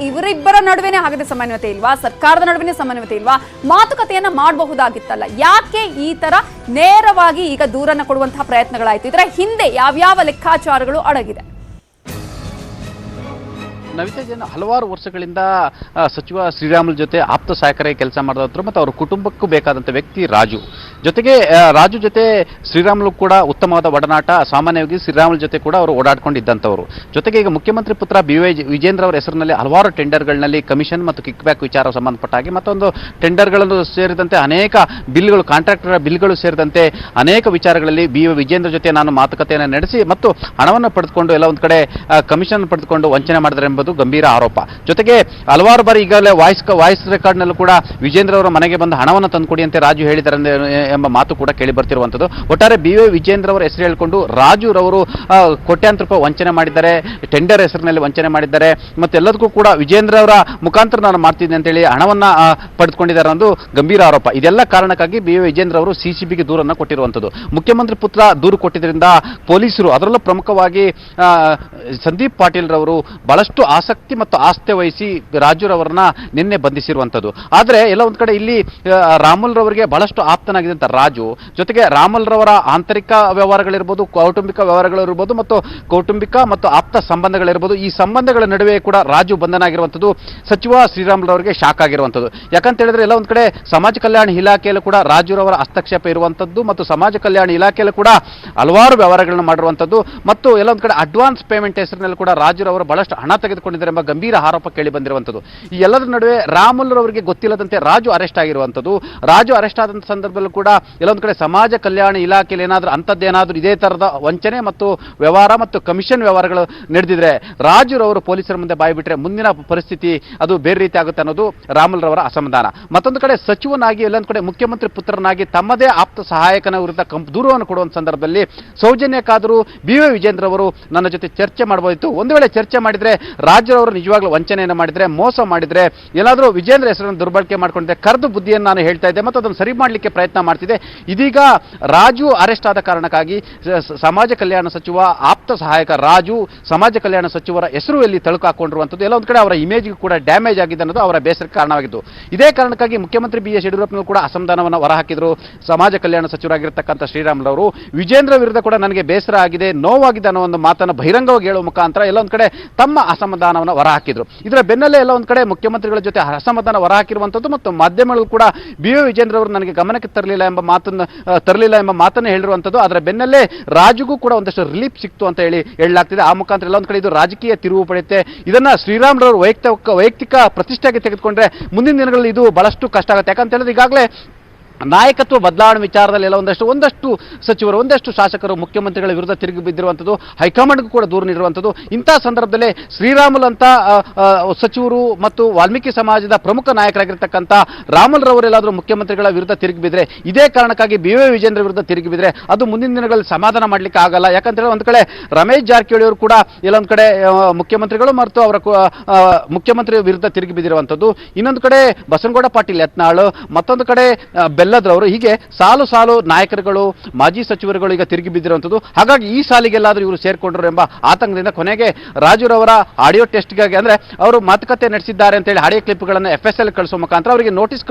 ಇವರಿಬ್ಬರ ನಡುವೆನೇ ಹಾಗಾದ್ರೆ ಸಮನ್ವಯತೆ ಇಲ್ವಾ? ಸರ್ಕಾರದ ನಡುವೆನೇ ಸಮನ್ವಯತೆ ಇಲ್ವಾ? ಮಾತುಕತೆಯನ್ನ ಮಾಡಬಹುದಾಗಿತ್ತಲ್ಲ, ಯಾಕೆ ಈ ತರ ನೇರವಾಗಿ ಈಗ ದೂರನ್ನ ಕೊಡುವಂತಹ ಪ್ರಯತ್ನಗಳಾಯ್ತು? ಇದರ ಹಿಂದೆ ಯಾವ್ಯಾವ ಲೆಕ್ಕಾಚಾರಗಳು ಅಡಗಿದೆ? ನವಿತಾ ಜೈನ್ ಹಲವಾರು ವರ್ಷಗಳಿಂದ ಸಚಿವ ಶ್ರೀರಾಮುಲು ಜೊತೆ ಆಪ್ತ ಸಹಾಯಕರಾಗಿ ಕೆಲಸ ಮಾಡಿದವರು ಮತ್ತು ಅವರ ಕುಟುಂಬಕ್ಕೂ ಬೇಕಾದಂಥ ವ್ಯಕ್ತಿ ರಾಜು. ಜೊತೆಗೆ ರಾಜು ಜೊತೆ ಶ್ರೀರಾಮುಲು ಕೂಡ ಉತ್ತಮವಾದ ಒಡನಾಟ, ಸಾಮಾನ್ಯವಾಗಿ ಶ್ರೀರಾಮುಲು ಜೊತೆ ಕೂಡ ಅವರು ಓಡಾಡ್ಕೊಂಡಿದ್ದಂಥವರು. ಜೊತೆಗೆ ಈಗ ಮುಖ್ಯಮಂತ್ರಿ ಪುತ್ರ ವಿಜೇಂದ್ರ ಅವರ ಹೆಸರಿನಲ್ಲಿ ಹಲವಾರು ಟೆಂಡರ್ಗಳಲ್ಲಿ ಕಮಿಷನ್ ಮತ್ತು ಕಿಕ್ ಬ್ಯಾಕ್ ವಿಚಾರ ಸಂಬಂಧಪಟ್ಟ ಹಾಗೆ ಮತ್ತೊಂದು ಟೆಂಡರ್ಗಳನ್ನು ಸೇರಿದಂತೆ ಅನೇಕ ಬಿಲ್ಗಳು, ಕಾಂಟ್ರಾಕ್ಟರ್ ಬಿಲ್ಗಳು ಸೇರಿದಂತೆ ಅನೇಕ ವಿಚಾರಗಳಲ್ಲಿ ವಿಜೇಂದ್ರ ಜೊತೆ ನಾನು ಮಾತುಕತೆಯನ್ನು ನಡೆಸಿ ಮತ್ತು ಹಣವನ್ನು ಪಡೆದುಕೊಂಡು ಎಲ್ಲ ಒಂದು ಕಡೆ ಕಮಿಷನ್ ಪಡೆದುಕೊಂಡು ವಂಚನೆ ಮಾಡಿದರೆ ಎಂಬುದು ಗಂಭೀರ ಆರೋಪ. ಜೊತೆಗೆ ಹಲವಾರು ಬಾರಿ ಈಗಾಗಲೇ ವಾಯ್ಸ್ ರೆಕಾರ್ಡ್ನಲ್ಲೂ ಕೂಡ ವಿಜೇಂದ್ರ ಅವರ ಮನೆಗೆ ಬಂದು ಹಣವನ್ನು ತಂದುಕೊಡಿ ಅಂತ ರಾಜು ಹೇಳಿದ್ದಾರೆ ಎಂಬ ಮಾತು ಕೂಡ ಕೇಳಿ ಬರ್ತಿರುವಂಥದ್ದು. ಒಟ್ಟಾರೆ ವಿಜೇಂದ್ರ ಅವರ ಹೆಸರು ಹೇಳಿಕೊಂಡು ರಾಜುರವರು ಕೋಟ್ಯಾಂತರ ರೂಪಾಯಿ ವಂಚನೆ ಮಾಡಿದ್ದಾರೆ, ಟೆಂಡರ್ ಹೆಸರಿನಲ್ಲಿ ವಂಚನೆ ಮಾಡಿದ್ದಾರೆ, ಮತ್ತೆಲ್ಲದಕ್ಕೂ ಕೂಡ ವಿಜೇಂದ್ರ ಅವರ ಮುಖಾಂತರ ನಾನು ಮಾಡ್ತಿದ್ದೆ ಅಂತೇಳಿ ಹಣವನ್ನು ಪಡೆದುಕೊಂಡಿದ್ದಾರೆ ಅನ್ನೋದು ಗಂಭೀರ ಆರೋಪ. ಇದೆಲ್ಲ ಕಾರಣಕ್ಕಾಗಿ ವಿಜೇಂದ್ರ ಅವರು CCBಗೆ ದೂರನ್ನು ಕೊಟ್ಟಿರುವಂಥದ್ದು. ಮುಖ್ಯಮಂತ್ರಿ ಪುತ್ರ ದೂರು ಕೊಟ್ಟಿದ್ದರಿಂದ ಪೊಲೀಸರು, ಅದರಲ್ಲೂ ಪ್ರಮುಖವಾಗಿ ಸಂದೀಪ್ ಪಾಟೀಲ್ ರವರು ಬಹಳಷ್ಟು ಆಸಕ್ತಿ ಮತ್ತು ಆಸ್ಥೆ ವಹಿಸಿ ರಾಜುರವರನ್ನ ನಿನ್ನೆ ಬಂಧಿಸಿರುವಂಥದ್ದು. ಆದರೆ ಎಲ್ಲ ಒಂದು ಕಡೆ ಇಲ್ಲಿ ರಾಮುಲ್ ರವರಿಗೆ ಬಹಳಷ್ಟು ಆಪ್ತನಾಗಿದ್ದಂಥ ರಾಜು ಜೊತೆಗೆ ರಾಮುಲ್ ರವರ ಆಂತರಿಕ ವ್ಯವಹಾರಗಳಿರ್ಬೋದು, ಕೌಟುಂಬಿಕ ವ್ಯವಹಾರಗಳಿರ್ಬೋದು ಮತ್ತು ಕೌಟುಂಬಿಕ ಮತ್ತು ಆಪ್ತ ಸಂಬಂಧಗಳಿರ್ಬೋದು, ಈ ಸಂಬಂಧಗಳ ನಡುವೆ ಕೂಡ ರಾಜು ಬಂಧನಾಗಿರುವಂಥದ್ದು ಸಚಿವ ಶ್ರೀರಾಮುಲು ಅವರಿಗೆ ಶಾಕ್ ಆಗಿರುವಂಥದ್ದು. ಯಾಕಂತ ಹೇಳಿದ್ರೆ ಎಲ್ಲ ಒಂದು ಕಡೆ ಸಮಾಜ ಕಲ್ಯಾಣ ಇಲಾಖೆಯಲ್ಲೂ ಕೂಡ ರಾಜುರವರ ಹಸ್ತಕ್ಷೇಪ ಇರುವಂಥದ್ದು ಮತ್ತು ಸಮಾಜ ಕಲ್ಯಾಣ ಇಲಾಖೆಯಲ್ಲೂ ಕೂಡ ಹಲವಾರು ವ್ಯವಹಾರಗಳನ್ನು ಮಾಡಿರುವಂಥದ್ದು ಮತ್ತು ಎಲ್ಲ ಒಂದು ಕಡೆ ಅಡ್ವಾನ್ಸ್ ಪೇಮೆಂಟ್ ಹೆಸರಿನಲ್ಲಿ ಕೂಡ ರಾಜುರವರು ಬಹಳಷ್ಟು ಹಣ ತೆಗೆದುಕೊಂಡಿದ್ದಾರೆ ಎಂಬ ಗಂಭೀರ ಆರೋಪ ಕೇಳಿ ಬಂದಿರುವಂಥದ್ದು. ಈ ಎಲ್ಲದರ ನಡುವೆ ರಾಮುಲು ಅವರಿಗೆ ಗೊತ್ತಿಲ್ಲದಂತೆ ರಾಜು ಅರೆಸ್ಟ್ ಆಗಿರುವಂಥದ್ದು. ರಾಜು ಅರೆಸ್ಟ್ ಆದಂಥ ಸಂದರ್ಭದಲ್ಲೂ ಕೂಡ ಎಲ್ಲೊಂದು ಕಡೆ ಸಮಾಜ ಕಲ್ಯಾಣ ಇಲಾಖೆಯಲ್ಲಿ ಏನಾದರೂ ಅಂಥದ್ದೇನಾದರೂ ಇದೇ ಥರದ ವಂಚನೆ ಮತ್ತು ವ್ಯವಹಾರ ಮತ್ತು ಕಮಿಷನ್ ವ್ಯವಹಾರಗಳು ನಡೆದಿದ್ರೆ ರಾಜುರವರು ಪೊಲೀಸರ ಮುಂದೆ ಬಾಯ್ಬಿಟ್ರೆ ಮುಂದಿನ ಪರಿಸ್ಥಿತಿ ಅದು ಬೇರೆ ರೀತಿ ಆಗುತ್ತೆ ಅನ್ನೋದು ರಾಮುಲು ರವರ ಅಸಮಾಧಾನ. ಮತ್ತೊಂದು ಕಡೆ ಸಚಿವನಾಗಿ ಎಲ್ಲೊಂದು ಕಡೆ ಮುಖ್ಯಮಂತ್ರಿ ಪುತ್ರನಾಗಿ ತಮ್ಮದೇ ಆಪ್ತ ಸಹಾಯಕನ ವಿರುದ್ಧ ದೂರವನ್ನು ಕೊಡುವಂಥ ಸಂದರ್ಭದಲ್ಲಿ ಸೌಜನ್ಯಕ್ಕಾದರೂ ವಿಜೇಂದ್ರ ಅವರು ನನ್ನ ಜೊತೆ ಚರ್ಚೆ ಮಾಡಬಹುದಿತ್ತು. ಒಂದು ವೇಳೆ ಚರ್ಚೆ ಮಾಡಿದ್ರೆ ರಾಜುರವರು ನಿಜವಾಗ್ಲೂ ವಂಚನೆಯನ್ನು ಮಾಡಿದ್ರೆ, ಮೋಸ ಮಾಡಿದ್ರೆ, ಏನಾದರೂ ವಿಜೇಂದ್ರ ಹೆಸರನ್ನು ದುರ್ಬಳಕೆ ಮಾಡ್ಕೊಂಡಿದ್ದೆ, ಕರೆದು ಬುದ್ಧಿಯನ್ನು ನಾನು ಹೇಳ್ತಾ ಇದ್ದೆ ಮತ್ತು ಅದನ್ನು ಸರಿ ಮಾಡಲಿಕ್ಕೆ ಪ್ರಯತ್ನ ಮಾಡ್ತಿದ್ದೆ. ಇದೀಗ ರಾಜು ಅರೆಸ್ಟ್ ಆದ ಕಾರಣಕ್ಕಾಗಿ ಸಮಾಜ ಕಲ್ಯಾಣ ಸಚಿವ ಆಪ್ತ ಸಹಾಯಕ ರಾಜು ಸಮಾಜ ಕಲ್ಯಾಣ ಸಚಿವರ ಹೆಸರು ಎಲ್ಲಿ ತಳುಕು ಹಾಕೊಂಡಿರುವಂಥದ್ದು, ಎಲ್ಲ ಒಂದು ಕಡೆ ಅವರ ಇಮೇಜ್ಗೂ ಕೂಡ ಡ್ಯಾಮೇಜ್ ಆಗಿದೆ ಅನ್ನೋದು ಅವರ ಬೇಸರಕ್ಕೆ ಕಾರಣವಾಗಿತ್ತು. ಇದೇ ಕಾರಣಕ್ಕಾಗಿ ಮುಖ್ಯಮಂತ್ರಿ BS ಯಡಿಯೂರಪ್ಪನವರು ಕೂಡ ಅಸಮಾಧಾನವನ್ನು ಹೊರಹಾಕಿದ್ರು. ಸಮಾಜ ಕಲ್ಯಾಣ ಸಚಿವರಾಗಿರ್ತಕ್ಕಂಥ ಶ್ರೀರಾಮುಲು ಅವರು ವಿಜೇಂದ್ರ ವಿರುದ್ಧ ಕೂಡ ನನಗೆ ಬೇಸರ ಆಗಿದೆ, ನೋವಾಗಿದೆ ಅನ್ನೋ ಒಂದು ಮಾತನ್ನು ಬಹಿರಂಗವಾಗಿ ಹೇಳುವ ಮುಖಾಂತರ ಎಲ್ಲ ಒಂದು ಕಡೆ ತಮ್ಮ ಅಸಮಾಧಾನವನ್ನು ಹೊರಹಾಕಿದ್ರು. ಇದರ ಬೆನ್ನಲ್ಲೇ ಎಲ್ಲ ಒಂದು ಕಡೆ ಮುಖ್ಯಮಂತ್ರಿಗಳ ಜೊತೆ ಅಸಮಾಧಾನ ಹೊರಹಾಕಿರುವಂಥದ್ದು ಮತ್ತು ಮಾಧ್ಯಮಗಳು ಕೂಡ ವಿಜೇಂದ್ರ ಅವರು ನನಗೆ ಗಮನಕ್ಕೆ ತರಲಿಲ್ಲ ಎಂಬ ಮಾತನ್ನು ಹೇಳಿರುವಂಥದ್ದು. ಅದರ ಬೆನ್ನಲ್ಲೇ ರಾಜುಗೂ ಕೂಡ ಒಂದಷ್ಟು ರಿಲೀಫ್ ಸಿಕ್ತು ಅಂತ ಹೇಳಲಾಗ್ತಿದೆ. ಆ ಮುಖಾಂತರ ಎಲ್ಲ ಒಂದು ಕಡೆ ಇದು ರಾಜಕೀಯ ತಿರುವು ಪಡೆಯುತ್ತೆ. ಇದನ್ನ ಶ್ರೀರಾಮುಲು ಅವರು ವೈಯಕ್ತಿಕ ಪ್ರತಿಷ್ಠೆಗೆ ತೆಗೆದುಕೊಂಡ್ರೆ ಮುಂದಿನ ದಿನಗಳಲ್ಲಿ ಇದು ಬಹಳಷ್ಟು ಕಷ್ಟ ಆಗುತ್ತೆ. ಯಾಕಂತ ಹೇಳಿದ್ರೆ ಈಗಾಗಲೇ ನಾಯಕತ್ವ ಬದಲಾವಣೆ ವಿಚಾರದಲ್ಲಿ ಎಲ್ಲ ಒಂದಷ್ಟು ಸಚಿವರು, ಒಂದಷ್ಟು ಶಾಸಕರು ಮುಖ್ಯಮಂತ್ರಿಗಳ ವಿರುದ್ಧ ತಿರುಗಿ ಬಿದ್ದಿರುವಂಥದ್ದು, ಹೈಕಮಾಂಡ್ಗೂ ಕೂಡ ದೂರು ನೀಡಿರುವಂಥದ್ದು. ಇಂತಹ ಸಂದರ್ಭದಲ್ಲೇ ಶ್ರೀರಾಮುಲು ಅಂತ ಸಚಿವರು ಮತ್ತು ವಾಲ್ಮೀಕಿ ಸಮಾಜದ ಪ್ರಮುಖ ನಾಯಕರಾಗಿರ್ತಕ್ಕಂಥ ರಾಮುಲು ರವರೆಲ್ಲಾದರೂ ಮುಖ್ಯಮಂತ್ರಿಗಳ ವಿರುದ್ಧ ತಿರುಗಿ ಬಿದ್ದರೆ, ಇದೇ ಕಾರಣಕ್ಕಾಗಿ ವಿಜೇಂದ್ರ ವಿರುದ್ಧ ತಿರುಗಿ ಬಿದ್ದರೆ ಅದು ಮುಂದಿನ ದಿನಗಳಲ್ಲಿ ಸಮಾಧಾನ ಮಾಡಲಿಕ್ಕೆ ಆಗಲ್ಲ. ಯಾಕಂತೇಳಿ ಒಂದು ಕಡೆ ರಮೇಶ್ ಜಾರಕಿಹೊಳಿ ಅವರು ಕೂಡ ಎಲ್ಲೊಂದು ಕಡೆ ಮುಖ್ಯಮಂತ್ರಿಗಳು ಮತ್ತು ಅವರ ಮುಖ್ಯಮಂತ್ರಿ ವಿರುದ್ಧ ತಿರುಗಿ ಬಿದ್ದಿರುವಂಥದ್ದು, ಇನ್ನೊಂದು ಕಡೆ ಬಸನಗೌಡ ಪಾಟೀಲ್ ಯತ್ನಾಳ್, ಮತ್ತೊಂದು ಕಡೆ ಬೆಲ್ಲದ್ರವರು, ಹೀಗೆ ಸಾಲು ನಾಯಕರುಗಳು, ಮಾಜಿ ಸಚಿವರುಗಳು ಈಗ ತಿರುಗಿ ಬಿದ್ದಿರುವಂಥದ್ದು. ಹಾಗಾಗಿ ಈ ಸಾಲಿಗೆಲ್ಲಾದರೂ ಇವರು ಸೇರ್ಕೊಂಡ್ರು ಎಂಬ ಆತಂಕದಿಂದ ಕೊನೆಗೆ ರಾಜುರವರ ಆಡಿಯೋ ಟೆಸ್ಟ್ಗಾಗಿ, ಅಂದರೆ ಅವರು ಮಾತುಕತೆ ನಡೆಸಿದ್ದಾರೆ ಅಂತೇಳಿ ಆಡಿಯೋ ಕ್ಲಿಪ್ಗಳನ್ನು FSL ಕಳಿಸುವ ಮುಖಾಂತರ, ಅವರಿಗೆ ನೋಟಿಸ್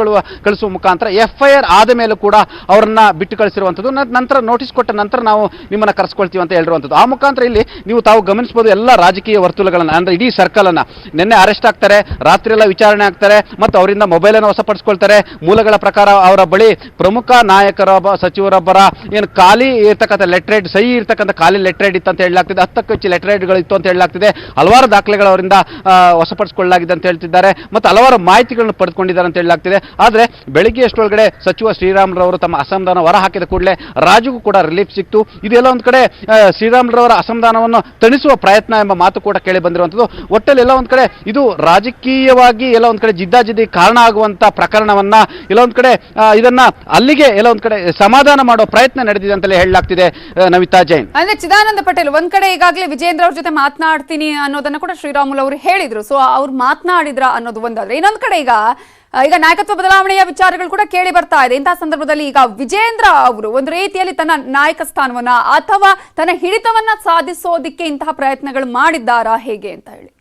ಕಳಿಸುವ ಮುಖಾಂತರ FIR ಆದ ಮೇಲೂ ಕೂಡ ಅವರನ್ನ ಬಿಟ್ಟು ಕಳಿಸಿರುವಂಥದ್ದು. ನಂತರ ನೋಟಿಸ್ ಕೊಟ್ಟ ನಂತರ ನಾವು ನಿಮ್ಮನ್ನು ಕರೆಸ್ಕೊಳ್ತೀವಿ ಅಂತ ಹೇಳಿರುವಂಥದ್ದು. ಆ ಮುಖಾಂತರ ಇಲ್ಲಿ ತಾವು ಗಮನಿಸಬಹುದು ಎಲ್ಲ ರಾಜಕೀಯ ವರ್ತುಲಗಳನ್ನು, ಅಂದರೆ ಇಡೀ ಸರ್ಕಲ್ ಅನ್ನ ನಿನ್ನೆ ಅರೆಸ್ಟ್ ಆಗ್ತಾರೆ, ರಾತ್ರಿ ಎಲ್ಲ ವಿಚಾರಣೆ ಆಗ್ತಾರೆ ಮತ್ತು ಅವರಿಂದ ಮೊಬೈಲನ್ನು ವಶಪಡಿಸ್ಕೊಳ್ತಾರೆ. ಮೂಲಗಳ ಪ್ರಕಾರ ಅವರ ಬಳಿ ಮಾಡಿ ಪ್ರಮುಖ ನಾಯಕರೊಬ್ಬ ಸಚಿವರೊಬ್ಬರ ಏನು ಖಾಲಿ ಇರ್ತಕ್ಕಂಥ ಲೆಟ್ರೇಡ್ ಸಹಿ ಇರ್ತಕ್ಕಂಥ ಖಾಲಿ ಲೆಟ್ರೇಡ್ ಇತ್ತು ಅಂತ ಹೇಳಲಾಗ್ತಿದೆ. 10ಕ್ಕೂ ಹೆಚ್ಚು ಲೆಟ್ರೇಡ್ಗಳು ಇತ್ತು ಅಂತ ಹೇಳಲಾಗ್ತಿದೆ. ಹಲವಾರು ದಾಖಲೆಗಳು ಅವರಿಂದ ವಶಪಡಿಸಿಕೊಳ್ಳಲಾಗಿದೆ ಅಂತ ಹೇಳ್ತಿದ್ದಾರೆ ಮತ್ತು ಹಲವಾರು ಮಾಹಿತಿಗಳನ್ನು ಪಡೆದುಕೊಂಡಿದ್ದಾರೆ ಅಂತ ಹೇಳಲಾಗ್ತಿದೆ. ಆದರೆ ಬೆಳಿಗ್ಗೆ ಅಷ್ಟೊಳಗಡೆ ಸಚಿವ ಶ್ರೀರಾಮುಲುರವರು ತಮ್ಮ ಅಸಮಾಧಾನ ಹೊರ ಹಾಕಿದ ಕೂಡಲೇ ರಾಜುಗೂ ಕೂಡ ರಿಲೀಫ್ ಸಿಕ್ತು. ಇದೆಲ್ಲ ಒಂದು ಕಡೆ ಶ್ರೀರಾಮುಲುರವರ ಅಸಮಾಧಾನವನ್ನು ತಣಿಸುವ ಪ್ರಯತ್ನ ಎಂಬ ಮಾತು ಕೂಡ ಕೇಳಿ ಬಂದಿರುವಂಥದ್ದು. ಒಟ್ಟಲ್ಲಿ ಎಲ್ಲ ಒಂದು ಕಡೆ ಇದು ರಾಜಕೀಯವಾಗಿ ಎಲ್ಲ ಒಂದು ಕಡೆ ಜಿದ್ದಾಜಿದ್ದಿ ಕಾರಣ ಆಗುವಂತ ಪ್ರಕರಣವನ್ನ ಎಲ್ಲ ಒಂದು ಕಡೆ ಇದನ್ನ ಅಲ್ಲಿಗೆ ಎಲ್ಲ ಒಂದು ಕಡೆ ಸಮಾಧಾನ ಮಾಡೋ ಪ್ರಯತ್ನ ನಡೆದಿದೆ ಅಂತಲೇ ಹೇಳಲಾಗ್ತಿದೆ. ನವಿತಾ ಜೈನ್. ಅಂದ್ರೆ ಚಿದಾನಂದ ಪಟೇಲ್ ಒಂದ್ ಕಡೆ ಈಗಾಗಲೇ ವಿಜೇಂದ್ರ ಅವ್ರ ಜೊತೆ ಮಾತನಾಡ್ತೀನಿ ಅನ್ನೋದನ್ನ ಕೂಡ ಶ್ರೀರಾಮುಲು ಅವರು ಹೇಳಿದ್ರು. ಸೊ ಅವ್ರು ಮಾತನಾಡಿದ್ರ ಅನ್ನೋದು ಒಂದಾದ್ರೆ, ಇನ್ನೊಂದ್ ಕಡೆ ಈಗ ನಾಯಕತ್ವ ಬದಲಾವಣೆಯ ವಿಚಾರಗಳು ಕೂಡ ಕೇಳಿ ಬರ್ತಾ ಇದೆ. ಇಂತಹ ಸಂದರ್ಭದಲ್ಲಿ ಈಗ ವಿಜೇಂದ್ರ ಅವರು ಒಂದು ರೀತಿಯಲ್ಲಿ ತನ್ನ ನಾಯಕ ಸ್ಥಾನವನ್ನ ಅಥವಾ ತನ್ನ ಹಿಡಿತವನ್ನ ಸಾಧಿಸೋದಿಕ್ಕೆ ಇಂತಹ ಪ್ರಯತ್ನಗಳು ಮಾಡಿದ್ದಾರಾ ಹೇಗೆ ಅಂತ ಹೇಳಿ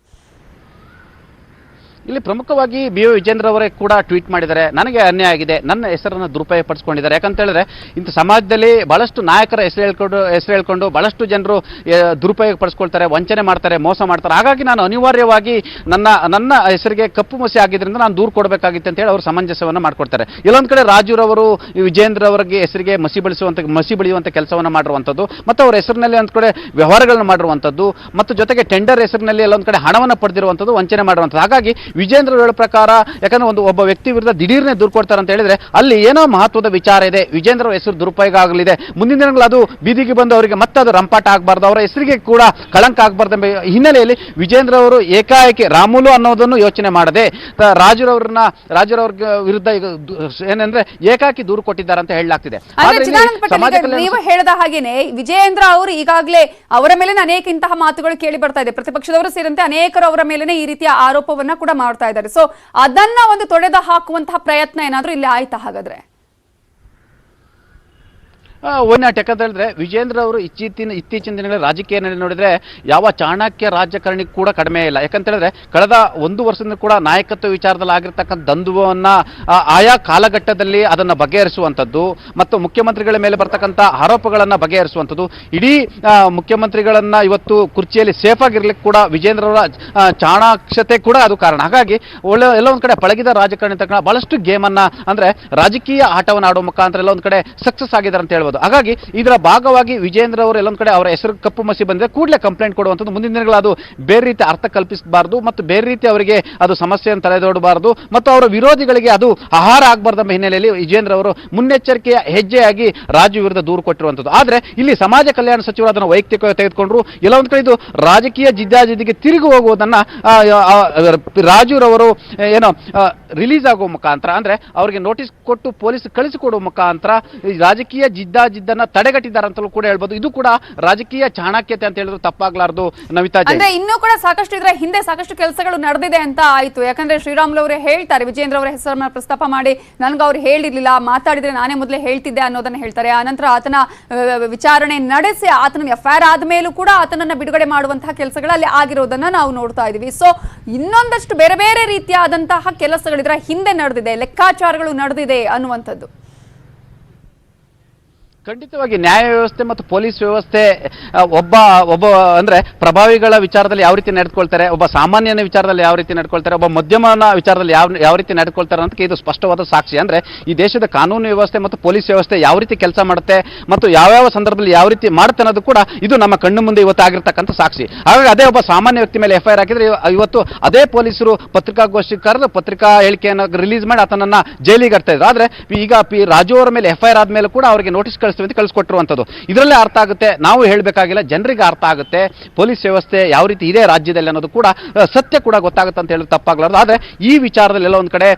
ಇಲ್ಲಿ ಪ್ರಮುಖವಾಗಿ ಬಿ ವಿಜೇಂದ್ರ ಅವರೇ ಕೂಡ ಟ್ವೀಟ್ ಮಾಡಿದ್ದಾರೆ. ನನಗೆ ಅನ್ಯಾಯ ಆಗಿದೆ, ನನ್ನ ಹೆಸರನ್ನು ದುರುಪಯೋಗ ಪಡಿಸ್ಕೊಂಡಿದ್ದಾರೆ. ಯಾಕಂತ ಹೇಳಿದ್ರೆ ಇಂಥ ಸಮಾಜದಲ್ಲಿ ಬಹಳಷ್ಟು ನಾಯಕರ ಹೆಸರು ಹೇಳ್ಕೊಂಡು ಬಹಳಷ್ಟು ಜನರು ದುರುಪಯೋಗ ಪಡಿಸ್ಕೊಳ್ತಾರೆ, ವಂಚನೆ ಮಾಡ್ತಾರೆ, ಮೋಸ ಮಾಡ್ತಾರೆ. ಹಾಗಾಗಿ ನಾನು ಅನಿವಾರ್ಯವಾಗಿ ನನ್ನ ಹೆಸರಿಗೆ ಕಪ್ಪು ಮಸಿ ಆಗಿದ್ರಿಂದ ನಾನು ದೂರು ಕೊಡಬೇಕಾಗಿತ್ತು ಅಂತ ಹೇಳಿ ಅವರು ಸಮಂಜಸವನ್ನು ಮಾಡ್ಕೊಡ್ತಾರೆ. ಇಲ್ಲೊಂದು ಕಡೆ ರಾಜುರವರು ವಿಜೇಂದ್ರ ಅವರಿಗೆ ಹೆಸರಿಗೆ ಮಸಿ ಬೆಳೆಯುವಂಥ ಕೆಲಸವನ್ನು ಮಾಡಿರುವಂಥದ್ದು ಮತ್ತು ಅವರ ಹೆಸರಿನಲ್ಲಿ ಒಂದು ಕಡೆ ವ್ಯವಹಾರಗಳನ್ನು ಮಾಡಿರುವಂಥದ್ದು ಮತ್ತು ಜೊತೆಗೆ ಟೆಂಡರ್ ಹೆಸರಿನಲ್ಲಿ ಎಲ್ಲೊಂದು ಕಡೆ ಹಣವನ್ನು ಪಡೆದಿರುವಂಥದ್ದು, ವಂಚನೆ ಮಾಡುವಂಥದ್ದು. ಹಾಗಾಗಿ ವಿಜೇಂದ್ರ ಅವರ ಪ್ರಕಾರ ಯಾಕಂದ್ರೆ ಒಬ್ಬ ವ್ಯಕ್ತಿ ವಿರುದ್ಧ ದಿಢೀರ್ನೆ ದೂರು ಕೊಡ್ತಾರೆ ಅಂತ ಹೇಳಿದ್ರೆ ಅಲ್ಲಿ ಏನೋ ಮಹತ್ವದ ವಿಚಾರ ಇದೆ. ವಿಜೇಂದ್ರ ಅವರ ಹೆಸರು ದುರುಪಯೋಗ ಆಗಲಿದೆ, ಮುಂದಿನ ದಿನಗಳು ಅದು ಬೀದಿಗೆ ಬಂದು ಅವರಿಗೆ ಮತ್ತೆ ಅದು ರಂಪಾಟ ಆಗಬಾರ್ದು, ಅವರ ಹೆಸರಿಗೆ ಕೂಡ ಕಳಂಕ ಆಗಬಾರ್ದು ಎಂಬ ಹಿನ್ನೆಲೆಯಲ್ಲಿ ವಿಜೇಂದ್ರ ಅವರು ಏಕಾಏಕಿ ರಾಮುಲು ಅನ್ನೋದನ್ನು ಯೋಚನೆ ಮಾಡದೆ ರಾಜುರವ್ರ ವಿರುದ್ಧ ಏನಂದ್ರೆ ಏಕಾಏಕಿ ದೂರು ಕೊಟ್ಟಿದ್ದಾರೆ ಅಂತ ಹೇಳಲಾಗ್ತಿದೆ. ನೀವು ಹೇಳಿದ ಹಾಗೇನೆ ವಿಜೇಂದ್ರ ಅವರು ಈಗಾಗಲೇ ಅವರ ಮೇಲೆ ಅನೇಕ ಇಂತಹ ಮಾತುಗಳು ಕೇಳಿ ಬರ್ತಾ ಇದೆ. ಪ್ರತಿಪಕ್ಷದವರು ಸೇರಿದಂತೆ ಅನೇಕರು ಅವರ ಮೇಲೆ ಈ ರೀತಿಯ ಆರೋಪವನ್ನ ಕೂಡ ಮಾಡ್ತಾ ಇದ್ದಾರೆ. ಸೊ ಅದನ್ನ ಒಂದು ತೊಡೆದ ಹಾಕುವಂತಹ ಪ್ರಯತ್ನ ಏನಾದ್ರೂ ಇಲ್ಲಿ ಆಯ್ತಾ ಹಾಗಾದ್ರೆ? ಯಾಕಂತ ಹೇಳಿದ್ರೆ ವಿಜೇಂದ್ರ ಅವರು ಇತ್ತೀಚಿನ ದಿನಗಳ ರಾಜಕೀಯ ನೋಡಿದ್ರೆ ಯಾವ ಚಾಣಕ್ಯ ರಾಜಕಾರಣಿ ಕೂಡ ಕಡಿಮೆ ಇಲ್ಲ. ಯಾಕಂತ ಹೇಳಿದ್ರೆ ಕಳೆದ 1 ವರ್ಷದಿಂದ ಕೂಡ ನಾಯಕತ್ವ ವಿಚಾರದಲ್ಲಿ ಆಗಿರ್ತಕ್ಕಂಥ ದ್ವಂದ್ವವನ್ನ ಆಯಾ ಕಾಲಘಟ್ಟದಲ್ಲಿ ಅದನ್ನ ಬಗೆಹರಿಸುವಂಥದ್ದು ಮತ್ತು ಮುಖ್ಯಮಂತ್ರಿಗಳ ಮೇಲೆ ಬರ್ತಕ್ಕಂಥ ಆರೋಪಗಳನ್ನ ಬಗೆಹರಿಸುವಂಥದ್ದು, ಇಡೀ ಮುಖ್ಯಮಂತ್ರಿಗಳನ್ನ ಇವತ್ತು ಕುರ್ಚಿಯಲ್ಲಿ ಸೇಫ್ ಆಗಿರ್ಲಿಕ್ಕೆ ಕೂಡ ವಿಜೇಂದ್ರ ಅವರ ಚಾಣಾಕ್ಷತೆ ಕೂಡ ಅದು ಕಾರಣ. ಹಾಗಾಗಿ ಎಲ್ಲ ಒಂದ್ ಕಡೆ ಪಳಗಿದ ರಾಜಕಾರಣಿ ತಕ್ಕ ಬಹಳಷ್ಟು ಗೇಮ್ ಅನ್ನ ಅಂದ್ರೆ ರಾಜಕೀಯ ಆಟವನ್ನು ಆಡುವ ಮುಖಾಂತರ ಎಲ್ಲ ಒಂದ್ ಕಡೆ ಸಕ್ಸಸ್ ಆಗಿದ್ದಾರೆ ಅಂತ ಹೇಳ್ಬೋದು. ಹಾಗಾಗಿ ಇದರ ಭಾಗವಾಗಿ ವಿಜೇಂದ್ರ ಅವರು ಎಲ್ಲೊಂದು ಕಡೆ ಅವರ ಹೆಸರು ಕಪ್ಪು ಮಸಿ ಬಂದ್ರೆ ಕೂಡಲೇ ಕಂಪ್ಲೇಂಟ್ ಕೊಡುವಂಥದ್ದು, ಮುಂದಿನ ದಿನಗಳು ಅದು ಬೇರೆ ರೀತಿ ಅರ್ಥ ಕಲ್ಪಿಸಬಾರದು ಮತ್ತು ಬೇರೆ ರೀತಿ ಅವರಿಗೆ ಅದು ಸಮಸ್ಯೆಯನ್ನು ತಲೆದೋಡಬಾರದು ಮತ್ತು ಅವರ ವಿರೋಧಿಗಳಿಗೆ ಅದು ಆಹಾರ ಆಗಬಾರ್ದು ಎಂಬ ಹಿನ್ನೆಲೆಯಲ್ಲಿ ವಿಜೇಂದ್ರ ಅವರು ಮುನ್ನೆಚ್ಚರಿಕೆಯ ಹೆಜ್ಜೆಯಾಗಿ ರಾಜು ವಿರುದ್ಧ ದೂರು ಕೊಟ್ಟಿರುವಂಥದ್ದು. ಆದರೆ ಇಲ್ಲಿ ಸಮಾಜ ಕಲ್ಯಾಣ ಸಚಿವರು ಅದನ್ನು ವೈಯಕ್ತಿಕವಾಗಿ ತೆಗೆದುಕೊಂಡ್ರು. ಎಲ್ಲ ಒಂದು ಕಡೆ ಇದು ರಾಜಕೀಯ ಜಿದ್ದಾಜಿದ್ದಿಗೆ ತಿರುಗಿ ಹೋಗುವುದನ್ನ ರಾಜುರವರು ಏನೋ ರಿಲೀಸ್ ಆಗುವ ಮುಖಾಂತರ ಅಂದ್ರೆ ಅವರಿಗೆ ನೋಟಿಸ್ ಕೊಟ್ಟು ಪೊಲೀಸ್ ಕಳಿಸಿಕೊಡುವ ಮುಖಾಂತರ ರಾಜಕೀಯ ಜಿದ್ದನ್ನ ತಡೆಗಟ್ಟಿದ್ದಾರೆ ಅಂತಲೂ ಕೂಡ ಹೇಳ್ಬೋದು. ಇದು ಕೂಡ ರಾಜಕೀಯ ಚಾಣಕ್ಯತೆ ಅಂತ ಹೇಳಿದ್ರು ತಪ್ಪಾಗ್ಲಾರ್ದು. ನವಿತಾ ಅಂದ್ರೆ ಇನ್ನೂ ಕೂಡ ಸಾಕಷ್ಟು ಇದರ ಹಿಂದೆ ಸಾಕಷ್ಟು ಕೆಲಸಗಳು ನಡೆದಿದೆ ಅಂತ ಆಯ್ತು. ಯಾಕಂದ್ರೆ ಶ್ರೀರಾಮುಲು ಅವರೇ ಹೇಳ್ತಾರೆ, ವಿಜೇಂದ್ರ ಅವರ ಹೆಸರನ್ನ ಪ್ರಸ್ತಾಪ ಮಾಡಿ ನನ್ಗೆ ಅವ್ರು ಹೇಳಿರ್ಲಿಲ್ಲ, ಮಾತಾಡಿದ್ರೆ ನಾನೇ ಮೊದಲೇ ಹೇಳ್ತಿದ್ದೆ ಅನ್ನೋದನ್ನ ಹೇಳ್ತಾರೆ. ಆನಂತರ ಆತನ ವಿಚಾರಣೆ ನಡೆಸಿ ಆತನ ಎಫ್ಐಆರ್ ಆದ್ಮೇಲೂ ಕೂಡ ಆತನನ್ನ ಬಿಡುಗಡೆ ಮಾಡುವಂತಹ ಕೆಲಸಗಳಲ್ಲಿ ಆಗಿರೋದನ್ನ ನಾವು ನೋಡ್ತಾ ಇದೀವಿ. ಸೊ ಇನ್ನೊಂದಷ್ಟು ಬೇರೆ ಬೇರೆ ರೀತಿಯಾದಂತಹ ಕೆಲಸಗಳು ಇದರ ಹಿಂದೆ ನಡೆದಿದೆ, ಲೆಕ್ಕಾಚಾರಗಳು ನಡೆದಿದೆ ಅನ್ನುವಂಥದ್ದು. ಖಂಡಿತವಾಗಿ ನ್ಯಾಯ ವ್ಯವಸ್ಥೆ ಮತ್ತು ಪೊಲೀಸ್ ವ್ಯವಸ್ಥೆ ಒಬ್ಬ ಅಂದ್ರೆ ಪ್ರಭಾವಿಗಳ ವಿಚಾರದಲ್ಲಿ ಯಾವ ರೀತಿ ನಡೆದುಕೊಳ್ತಾರೆ, ಒಬ್ಬ ಸಾಮಾನ್ಯನ ವಿಚಾರದಲ್ಲಿ ಯಾವ ರೀತಿ ನಡ್ಕೊಳ್ತಾರೆ, ಒಬ್ಬ ಮಧ್ಯಮನ ವಿಚಾರದಲ್ಲಿ ಯಾವ ರೀತಿ ನಡ್ಕೊಳ್ತಾರೆ ಅಂತ ಇದು ಸ್ಪಷ್ಟವಾದ ಸಾಕ್ಷಿ. ಅಂದ್ರೆ ಈ ದೇಶದ ಕಾನೂನು ವ್ಯವಸ್ಥೆ ಮತ್ತು ಪೊಲೀಸ್ ವ್ಯವಸ್ಥೆ ಯಾವ ರೀತಿ ಕೆಲಸ ಮಾಡುತ್ತೆ ಮತ್ತು ಯಾವ ಸಂದರ್ಭದಲ್ಲಿ ಯಾವ ರೀತಿ ಮಾಡುತ್ತೆ ಅನ್ನೋದು ಕೂಡ ಇದು ನಮ್ಮ ಕಣ್ಣು ಮುಂದೆ ಇವತ್ತು ಆಗಿರ್ತಕ್ಕಂಥ ಸಾಕ್ಷಿ. ಹಾಗಾಗಿ ಅದೇ ಒಬ್ಬ ಸಾಮಾನ್ಯ ವ್ಯಕ್ತಿ ಮೇಲೆ ಎಫ್ಐಆರ್ ಹಾಕಿದ್ರೆ ಇವತ್ತು ಅದೇ ಪೊಲೀಸರು ಪತ್ರಿಕಾಗೋಷ್ಠಿ ಕರೆದು ಪತ್ರಿಕಾ ಹೇಳಿಕೆಯನ್ನು ರಿಲೀಸ್ ಮಾಡಿ ಆತನನ್ನ ಜೈಲಿಗೆ ಹಾಕ್ತಾ ಇದ್ರು. ಆದ್ರೆ ಈಗ ರಾಜು ಅವರ ಮೇಲೆ ಎಫ್ಐಆರ್ ಆದ್ಮೇಲೆ ಕೂಡ ಅವರಿಗೆ ನೋಟಿಸ್ ಕಳಿಸ್ಕೊಟ್ಟಿರುವಂಥದ್ದು. ಇದರಲ್ಲೇ ಅರ್ಥ ಆಗುತ್ತೆ, ನಾವು ಹೇಳಬೇಕಾಗಿಲ್ಲ, ಜನರಿಗೆ ಅರ್ಥ ಆಗುತ್ತೆ ಪೊಲೀಸ್ ವ್ಯವಸ್ಥೆ ಯಾವ ರೀತಿ ಇದೆ ರಾಜ್ಯದಲ್ಲಿ ಅನ್ನೋದು ಕೂಡ ಸತ್ಯ ಕೂಡ ಗೊತ್ತಾಗುತ್ತೆ ಅಂತ ಹೇಳಿ ತಪ್ಪಾಗಲಾರದು. ಆದ್ರೆ ಈ ವಿಚಾರದಲ್ಲಿ ಎಲ್ಲ ಒಂದ್ ಕಡೆ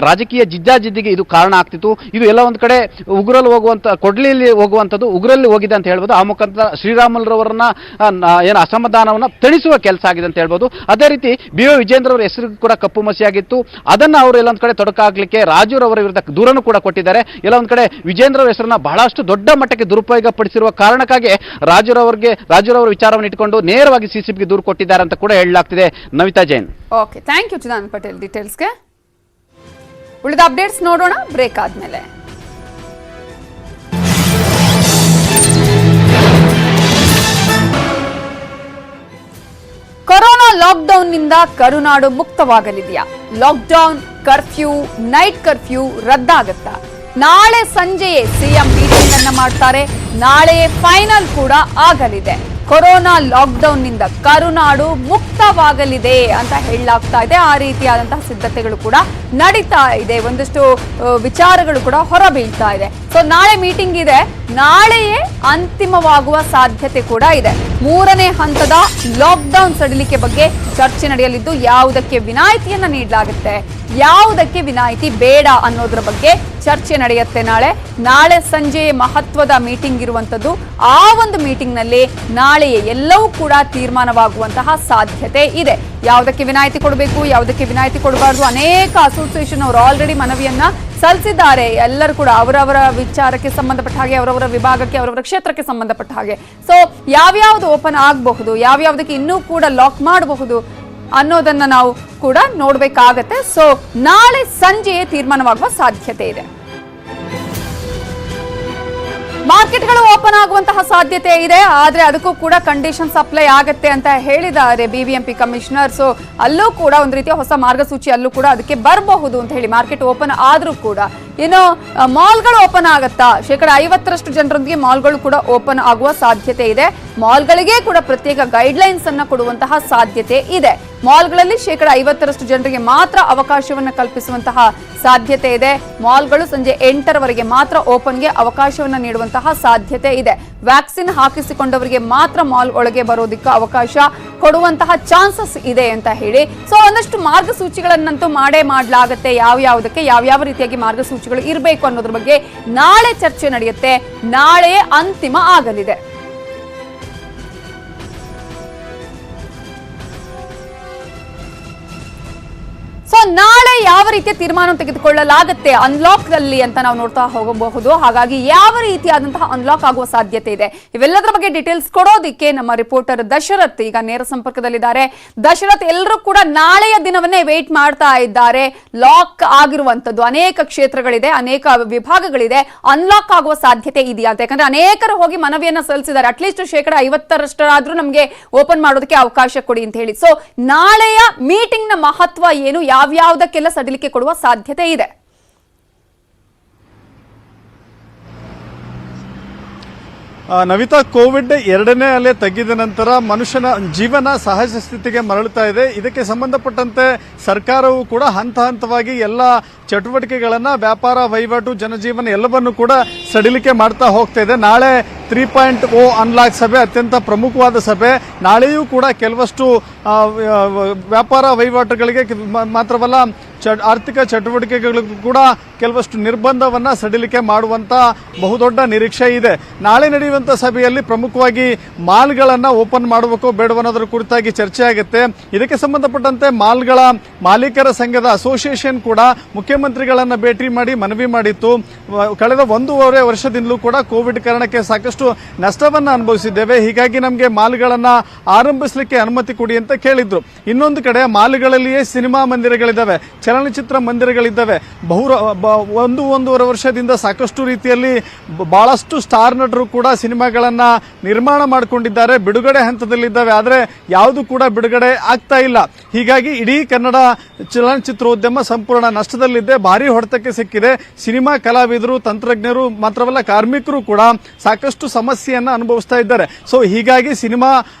ರಾಜಕೀಯ ಜಿದ್ದಾಜಿದ್ದಿಗೆ ಇದು ಕಾರಣ ಆಗ್ತಿತ್ತು. ಇದು ಎಲ್ಲ ಒಂದ್ ಕಡೆ ಉಗ್ರಲ್ಲಿ ಹೋಗುವಂತ ಕೊಡ್ಲಿಯಲ್ಲಿ ಹೋಗುವಂಥದ್ದು ಉಗ್ರಲ್ಲಿ ಹೋಗಿದೆ ಅಂತ ಹೇಳ್ಬೋದು. ಆ ಮುಖಾಂತರ ಶ್ರೀರಾಮುಲುರವರನ್ನ ಏನು ಅಸಮಾಧಾನವನ್ನ ತಣಿಸುವ ಕೆಲಸ ಆಗಿದೆ ಅಂತ ಹೇಳ್ಬೋದು. ಅದೇ ರೀತಿ ಬಿ ವಿಜೇಂದ್ರ ಅವರ ಹೆಸರು ಕೂಡ ಕಪ್ಪು ಮಸಿಯಾಗಿತ್ತು. ಅದನ್ನ ಅವರು ಎಲ್ಲ ಒಂದ್ ಕಡೆ ತೊಡಕಾಗ್ಲಿಕ್ಕೆ ರಾಜುರವರ ವಿರುದ್ಧ ದೂರನ್ನು ಕೂಡ ಕೊಟ್ಟಿದ್ದಾರೆ. ಎಲ್ಲ ಒಂದ್ ಕಡೆ ವಿಜೇಂದ್ರ ಅವರ ಹೆಸರನ್ನ ಬಹಳಷ್ಟು ದೊಡ್ಡ ಮಟ್ಟಕ್ಕೆ ದುರುಪಯೋಗ ಪಡಿಸಿರುವ ಕಾರಣಕ್ಕಾಗಿ ರಾಜುರವರ ವಿಚಾರವನ್ನು ಇಟ್ಟುಕೊಂಡು ನೇರವಾಗಿ ಸಿಸಿಬಿಗೆ ದೂರು ಕೊಟ್ಟಿದ್ದಾರೆ ಅಂತ ಕೂಡ ಹೇಳಲಾಗ್ತಿದೆ. Navitha Jain. Okay, thank you Chidananda Patel ಡೀಟೇಲ್ಸ್ಗೆ. ಉಳಿದ ಅಪ್ಡೇಟ್ಸ್ ನೋಡೋಣ ಬ್ರೇಕ್ ಆದ್ಮೇಲೆ. ಕೊರೋನಾ ಲಾಕ್ಡೌನ್ನಿಂದ ಕರುನಾಡು ಮುಕ್ತವಾಗಲಿದೆಯಾ? ಲಾಕ್ಡೌನ್, ಕರ್ಫ್ಯೂ, ನೈಟ್ ಕರ್ಫ್ಯೂ ರದ್ದಾಗತ್ತಾ? ನಾಳೆ ಸಂಜೆಯೇ ಸಿಎಂ ಮೀಟಿಂಗ್ ಅನ್ನ ಮಾಡ್ತಾರೆ. ನಾಳೆಯೇ ಫೈನಲ್ ಕೂಡ ಆಗಲಿದೆ. ಕೊರೋನಾ ಲಾಕ್ಡೌನ್ ನಿಂದ ಕರುನಾಡು ಮುಕ್ತವಾಗಲಿದೆ ಅಂತ ಹೇಳಲಾಗ್ತಾ ಇದೆ. ಆ ರೀತಿಯಾದಂತಹ ಸಿದ್ಧತೆಗಳು ಕೂಡ ನಡೀತಾ ಇದೆ. ಒಂದಷ್ಟು ವಿಚಾರಗಳು ಕೂಡ ಹೊರಬೀಳ್ತಾ ಇದೆ. ಸೊ ನಾಳೆ ಮೀಟಿಂಗ್ ಇದೆ. ನಾಳೆಯೇ ಅಂತಿಮವಾಗುವ ಸಾಧ್ಯತೆ ಕೂಡ ಇದೆ. 3ನೇ ಹಂತದ ಲಾಕ್ಡೌನ್ ಸಡಿಲಿಕೆ ಬಗ್ಗೆ ಚರ್ಚೆ ನಡೆಯಲಿದ್ದು, ಯಾವುದಕ್ಕೆ ವಿನಾಯಿತಿಯನ್ನ ನೀಡಲಾಗುತ್ತೆ, ಯಾವುದಕ್ಕೆ ವಿನಾಯಿತಿ ಬೇಡ ಅನ್ನೋದ್ರ ಬಗ್ಗೆ ಚರ್ಚೆ ನಡೆಯುತ್ತೆ. ನಾಳೆ ಸಂಜೆ ಮಹತ್ವದ ಮೀಟಿಂಗ್ ಇರುವಂತದ್ದು. ಆ ಒಂದು ಮೀಟಿಂಗ್ ನಲ್ಲಿ ನಾಳೆಯೇ ಎಲ್ಲವೂ ಕೂಡ ತೀರ್ಮಾನವಾಗುವಂತಹ ಸಾಧ್ಯತೆ ಇದೆ. ಯಾವುದಕ್ಕೆ ವಿನಾಯಿತಿ ಕೊಡಬೇಕು, ಯಾವುದಕ್ಕೆ ವಿನಾಯಿತಿ ಕೊಡಬಾರ್ದು, ಅನೇಕ ಅಸೋಸಿಯೇಷನ್ ಅವರು ಆಲ್ರೆಡಿ ಮನವಿಯನ್ನ ಸಲ್ಲಿಸಿದ್ದಾರೆ. ಎಲ್ಲರೂ ಕೂಡ ಅವರವರ ವಿಚಾರಕ್ಕೆ ಸಂಬಂಧಪಟ್ಟ ಹಾಗೆ, ಅವರವರ ವಿಭಾಗಕ್ಕೆ, ಅವರವರ ಕ್ಷೇತ್ರಕ್ಕೆ ಸಂಬಂಧಪಟ್ಟ ಹಾಗೆ. ಸೊ ಯಾವ್ಯಾವ್ದು ಓಪನ್ ಆಗಬಹುದು, ಯಾವ್ಯಾವ್ದಕ್ಕೆ ಇನ್ನೂ ಕೂಡ ಲಾಕ್ ಮಾಡಬಹುದು ಅನ್ನೋದನ್ನ ನಾವು ಕೂಡ ನೋಡ್ಬೇಕಾಗತ್ತೆ. ಸೊ ನಾಳೆ ಸಂಜೆಯೇ ತೀರ್ಮಾನವಾಗುವ ಸಾಧ್ಯತೆ ಇದೆ. ಮಾರ್ಕೆಟ್ಗಳು ಓಪನ್ ಆಗುವಂತಹ ಸಾಧ್ಯತೆ ಇದೆ. ಆದ್ರೆ ಅದಕ್ಕೂ ಕೂಡ ಕಂಡೀಷನ್ಸ್ ಅಪ್ಲೈ ಆಗತ್ತೆ ಅಂತ ಹೇಳಿದ್ದಾರೆ ಬಿಬಿಎಂಪಿ ಕಮಿಷನರ್. ಸೊ ಅಲ್ಲೂ ಕೂಡ ಒಂದು ರೀತಿಯ ಹೊಸ ಮಾರ್ಗಸೂಚಿ ಅಲ್ಲೂ ಕೂಡ ಅದಕ್ಕೆ ಬರಬಹುದು ಅಂತ ಹೇಳಿ, ಮಾರ್ಕೆಟ್ ಓಪನ್ ಆದ್ರೂ ಕೂಡ. ಇನ್ನು ಮಾಲ್ಗಳು ಓಪನ್ ಆಗತ್ತಾ? 50% ಜನರೊಂದಿಗೆ ಮಾಲ್ಗಳು ಕೂಡ ಓಪನ್ ಆಗುವ ಸಾಧ್ಯತೆ ಇದೆ. ಮಾಲ್ಗಳಿಗೆ ಕೂಡ ಪ್ರತ್ಯೇಕ ಗೈಡ್ಲೈನ್ಸ್ ಅನ್ನ ಕೊಡುವಂತಹ ಸಾಧ್ಯತೆ ಇದೆ. ಮಾಲ್ಗಳಲ್ಲಿ 50% ಜನರಿಗೆ ಮಾತ್ರ ಅವಕಾಶವನ್ನು ಕಲ್ಪಿಸುವಂತಹ ಸಾಧ್ಯತೆ ಇದೆ. ಮಾಲ್ಗಳು ಸಂಜೆ 8ರವರೆಗೆ ಮಾತ್ರ ಓಪನ್ಗೆ ಅವಕಾಶವನ್ನು ನೀಡುವಂತಹ ಸಾಧ್ಯತೆ ಇದೆ. ವ್ಯಾಕ್ಸಿನ್ ಹಾಕಿಸಿಕೊಂಡವರಿಗೆ ಮಾತ್ರ ಮಾಲ್ ಒಳಗೆ ಬರೋದಕ್ಕೆ ಅವಕಾಶ ಕೊಡುವಂತಹ ಚಾನ್ಸಸ್ ಇದೆ ಅಂತ ಹೇಳಿ. ಸೊ ಒಂದಷ್ಟು ಮಾರ್ಗಸೂಚಿಗಳನ್ನಂತೂ ಮಾಡಲಾಗುತ್ತೆ. ಯಾವ್ಯಾವುದಕ್ಕೆ ಯಾವ್ಯಾವ ರೀತಿಯಾಗಿ ಮಾರ್ಗಸೂಚಿಗಳು ಇರಬೇಕು ಅನ್ನೋದ್ರ ಬಗ್ಗೆ ನಾಳೆ ಚರ್ಚೆ ನಡೆಯುತ್ತೆ. ನಾಳೆಯೇ ಅಂತಿಮ ಆಗಲಿದೆ. ಸೊ ನಾಳೆ ಯಾವ ರೀತಿಯ ತೀರ್ಮಾನ ತೆಗೆದುಕೊಳ್ಳಲಾಗುತ್ತೆ ಅನ್ಲಾಕ್ ನಲ್ಲಿ ಅಂತ ನಾವು ನೋಡ್ತಾ ಹೋಗಬಹುದು. ಹಾಗಾಗಿ ಯಾವ ರೀತಿಯಾದಂತಹ ಅನ್ಲಾಕ್ ಆಗುವ ಸಾಧ್ಯತೆ ಇದೆ, ಇವೆಲ್ಲದರ ಬಗ್ಗೆ ಡೀಟೇಲ್ಸ್ ಕೊಡೋದಿಕ್ಕೆ ನಮ್ಮ ರಿಪೋರ್ಟರ್ ದಶರಥ್ ಈಗ ನೇರ ಸಂಪರ್ಕದಲ್ಲಿದ್ದಾರೆ. ದಶರಥ್, ಎಲ್ಲರೂ ಕೂಡ ನಾಳೆಯ ದಿನವನ್ನೇ ವೇಟ್ ಮಾಡ್ತಾ ಇದ್ದಾರೆ. ಲಾಕ್ ಆಗಿರುವಂತದ್ದು ಅನೇಕ ಕ್ಷೇತ್ರಗಳಿದೆ, ಅನೇಕ ವಿಭಾಗಗಳಿದೆ. ಅನ್ಲಾಕ್ ಆಗುವ ಸಾಧ್ಯತೆ ಇದೆಯಾ ಅಂತ, ಯಾಕಂದ್ರೆ ಅನೇಕರು ಹೋಗಿ ಮನವಿಯನ್ನ ಸಲ್ಲಿಸಿದ್ದಾರೆ. ಅಟ್ಲೀಸ್ಟ್ 50% ನಮಗೆ ಓಪನ್ ಮಾಡೋದಕ್ಕೆ ಅವಕಾಶ ಕೊಡಿ ಅಂತ ಹೇಳಿ. ಸೊ ನಾಳೆಯ ಮೀಟಿಂಗ್ ನ ಮಹತ್ವ ಏನು, ಯಾವ್ಯಾವುದಕ್ಕೆಲ್ಲ ಸಡಿಲಿಕೆ ಕೊಡುವ ಸಾಧ್ಯತೆ ಇದೆ? ನವಿತಾ, ಕೋವಿಡ್ 2ನೇ ಅಲೆ ತಗ್ಗಿದ ನಂತರ ಮನುಷ್ಯನ ಜೀವನ ಸಹಜ ಸ್ಥಿತಿಗೆ ಮರಳುತ್ತಾ ಇದೆ. ಇದಕ್ಕೆ ಸಂಬಂಧಪಟ್ಟಂತೆ ಸರ್ಕಾರವು ಕೂಡ ಹಂತ ಹಂತವಾಗಿ ಎಲ್ಲ ಚಟುವಟಿಕೆಗಳನ್ನು, ವ್ಯಾಪಾರ ವಹಿವಾಟು, ಜನಜೀವನ ಎಲ್ಲವನ್ನು ಕೂಡ ಸಡಿಲಿಕೆ ಮಾಡ್ತಾ ಹೋಗ್ತಾ ಇದೆ. ನಾಳೆ 3.0 ಅನ್ಲಾಕ್ ಸಭೆ ಅತ್ಯಂತ ಪ್ರಮುಖವಾದ ಸಭೆ. ನಾಳೆಯೂ ಕೂಡ ಕೆಲವಷ್ಟು ವ್ಯಾಪಾರ ವಹಿವಾಟುಗಳಿಗೆ ಮಾತ್ರವಲ್ಲ, ಆರ್ಥಿಕ ಚಟುವಟಿಕೆಗಳಿಗೂ ಕೂಡ ಕೆಲವಷ್ಟು ನಿರ್ಬಂಧವನ್ನ ಸಡಿಲಿಕೆ ಮಾಡುವಂತ ಬಹುದೊಡ್ಡ ನಿರೀಕ್ಷೆ ಇದೆ. ನಾಳೆ ನಡೆಯುವಂತ ಸಭೆಯಲ್ಲಿ ಪ್ರಮುಖವಾಗಿ ಮಾಲ್ಗಳನ್ನ ಓಪನ್ ಮಾಡಬೇಕೋ ಬೇಡವೋ ಅನ್ನೋದ್ರ ಕುರಿತಾಗಿ ಚರ್ಚೆ ಆಗುತ್ತೆ. ಇದಕ್ಕೆ ಸಂಬಂಧಪಟ್ಟಂತೆ ಮಾಲ್ಗಳ ಮಾಲೀಕರ ಸಂಘದ ಅಸೋಸಿಯೇಷನ್ ಕೂಡ ಮುಖ್ಯಮಂತ್ರಿಗಳನ್ನ ಭೇಟಿ ಮಾಡಿ ಮನವಿ ಮಾಡಿತ್ತು. ಕಳೆದ 1.5 ವರ್ಷದಿಂದಲೂ ಕೂಡ ಕೋವಿಡ್ ಕಾರಣಕ್ಕೆ ಸಾಕಷ್ಟು ನಷ್ಟವನ್ನ ಅನುಭವಿಸಿದ್ದೇವೆ, ಹೀಗಾಗಿ ನಮಗೆ ಮಾಲ್ಗಳನ್ನ ಆರಂಭಿಸಲಿಕ್ಕೆ ಅನುಮತಿ ಕೊಡಿ ಅಂತ ಕೇಳಿದ್ರು. ಇನ್ನೊಂದು ಕಡೆ ಮಾಲ್ಗಳಲ್ಲಿಯೇ ಸಿನಿಮಾ ಮಂದಿರಗಳಿದ್ದಾವೆ, ಚಲನಚಿತ್ರ ಮಂದಿರಗಳಿದ್ದಾವೆ. 1.5 ವರ್ಷದಿಂದ ಸಾಕಷ್ಟು ರೀತಿಯಲ್ಲಿ ಬಹಳಷ್ಟು ಸ್ಟಾರ್ ನಟರು ಕೂಡ ಸಿನಿಮಾಗಳನ್ನ ನಿರ್ಮಾಣ ಮಾಡಿಕೊಂಡಿದ್ದಾರೆ, ಬಿಡುಗಡೆ ಹಂತದಲ್ಲಿದ್ದಾವೆ. ಆದರೆ ಯಾವುದು ಕೂಡ ಬಿಡುಗಡೆ ಆಗ್ತಾ ಇಲ್ಲ. ಹೀಗಾಗಿ ಇಡೀ ಕನ್ನಡ ಚಲನಚಿತ್ರೋದ್ಯಮ ಸಂಪೂರ್ಣ ನಷ್ಟದಲ್ಲಿದೆ, ಭಾರಿ ಹೊಡೆತಕ್ಕೆ ಸಿಕ್ಕಿದೆ. ಸಿನಿಮಾ ಕಲಾವಿದರು, ತಂತ್ರಜ್ಞರು ಮಾತ್ರವಲ್ಲ ಕಾರ್ಮಿಕರು ಕೂಡ ಸಾಕಷ್ಟು ಸಮಸ್ಯೆಯನ್ನ ಅನುಭವಿಸ್ತಾ ಇದ್ದಾರೆ. ಸೊ ಹೀಗಾಗಿ ಸಿನಿಮಾ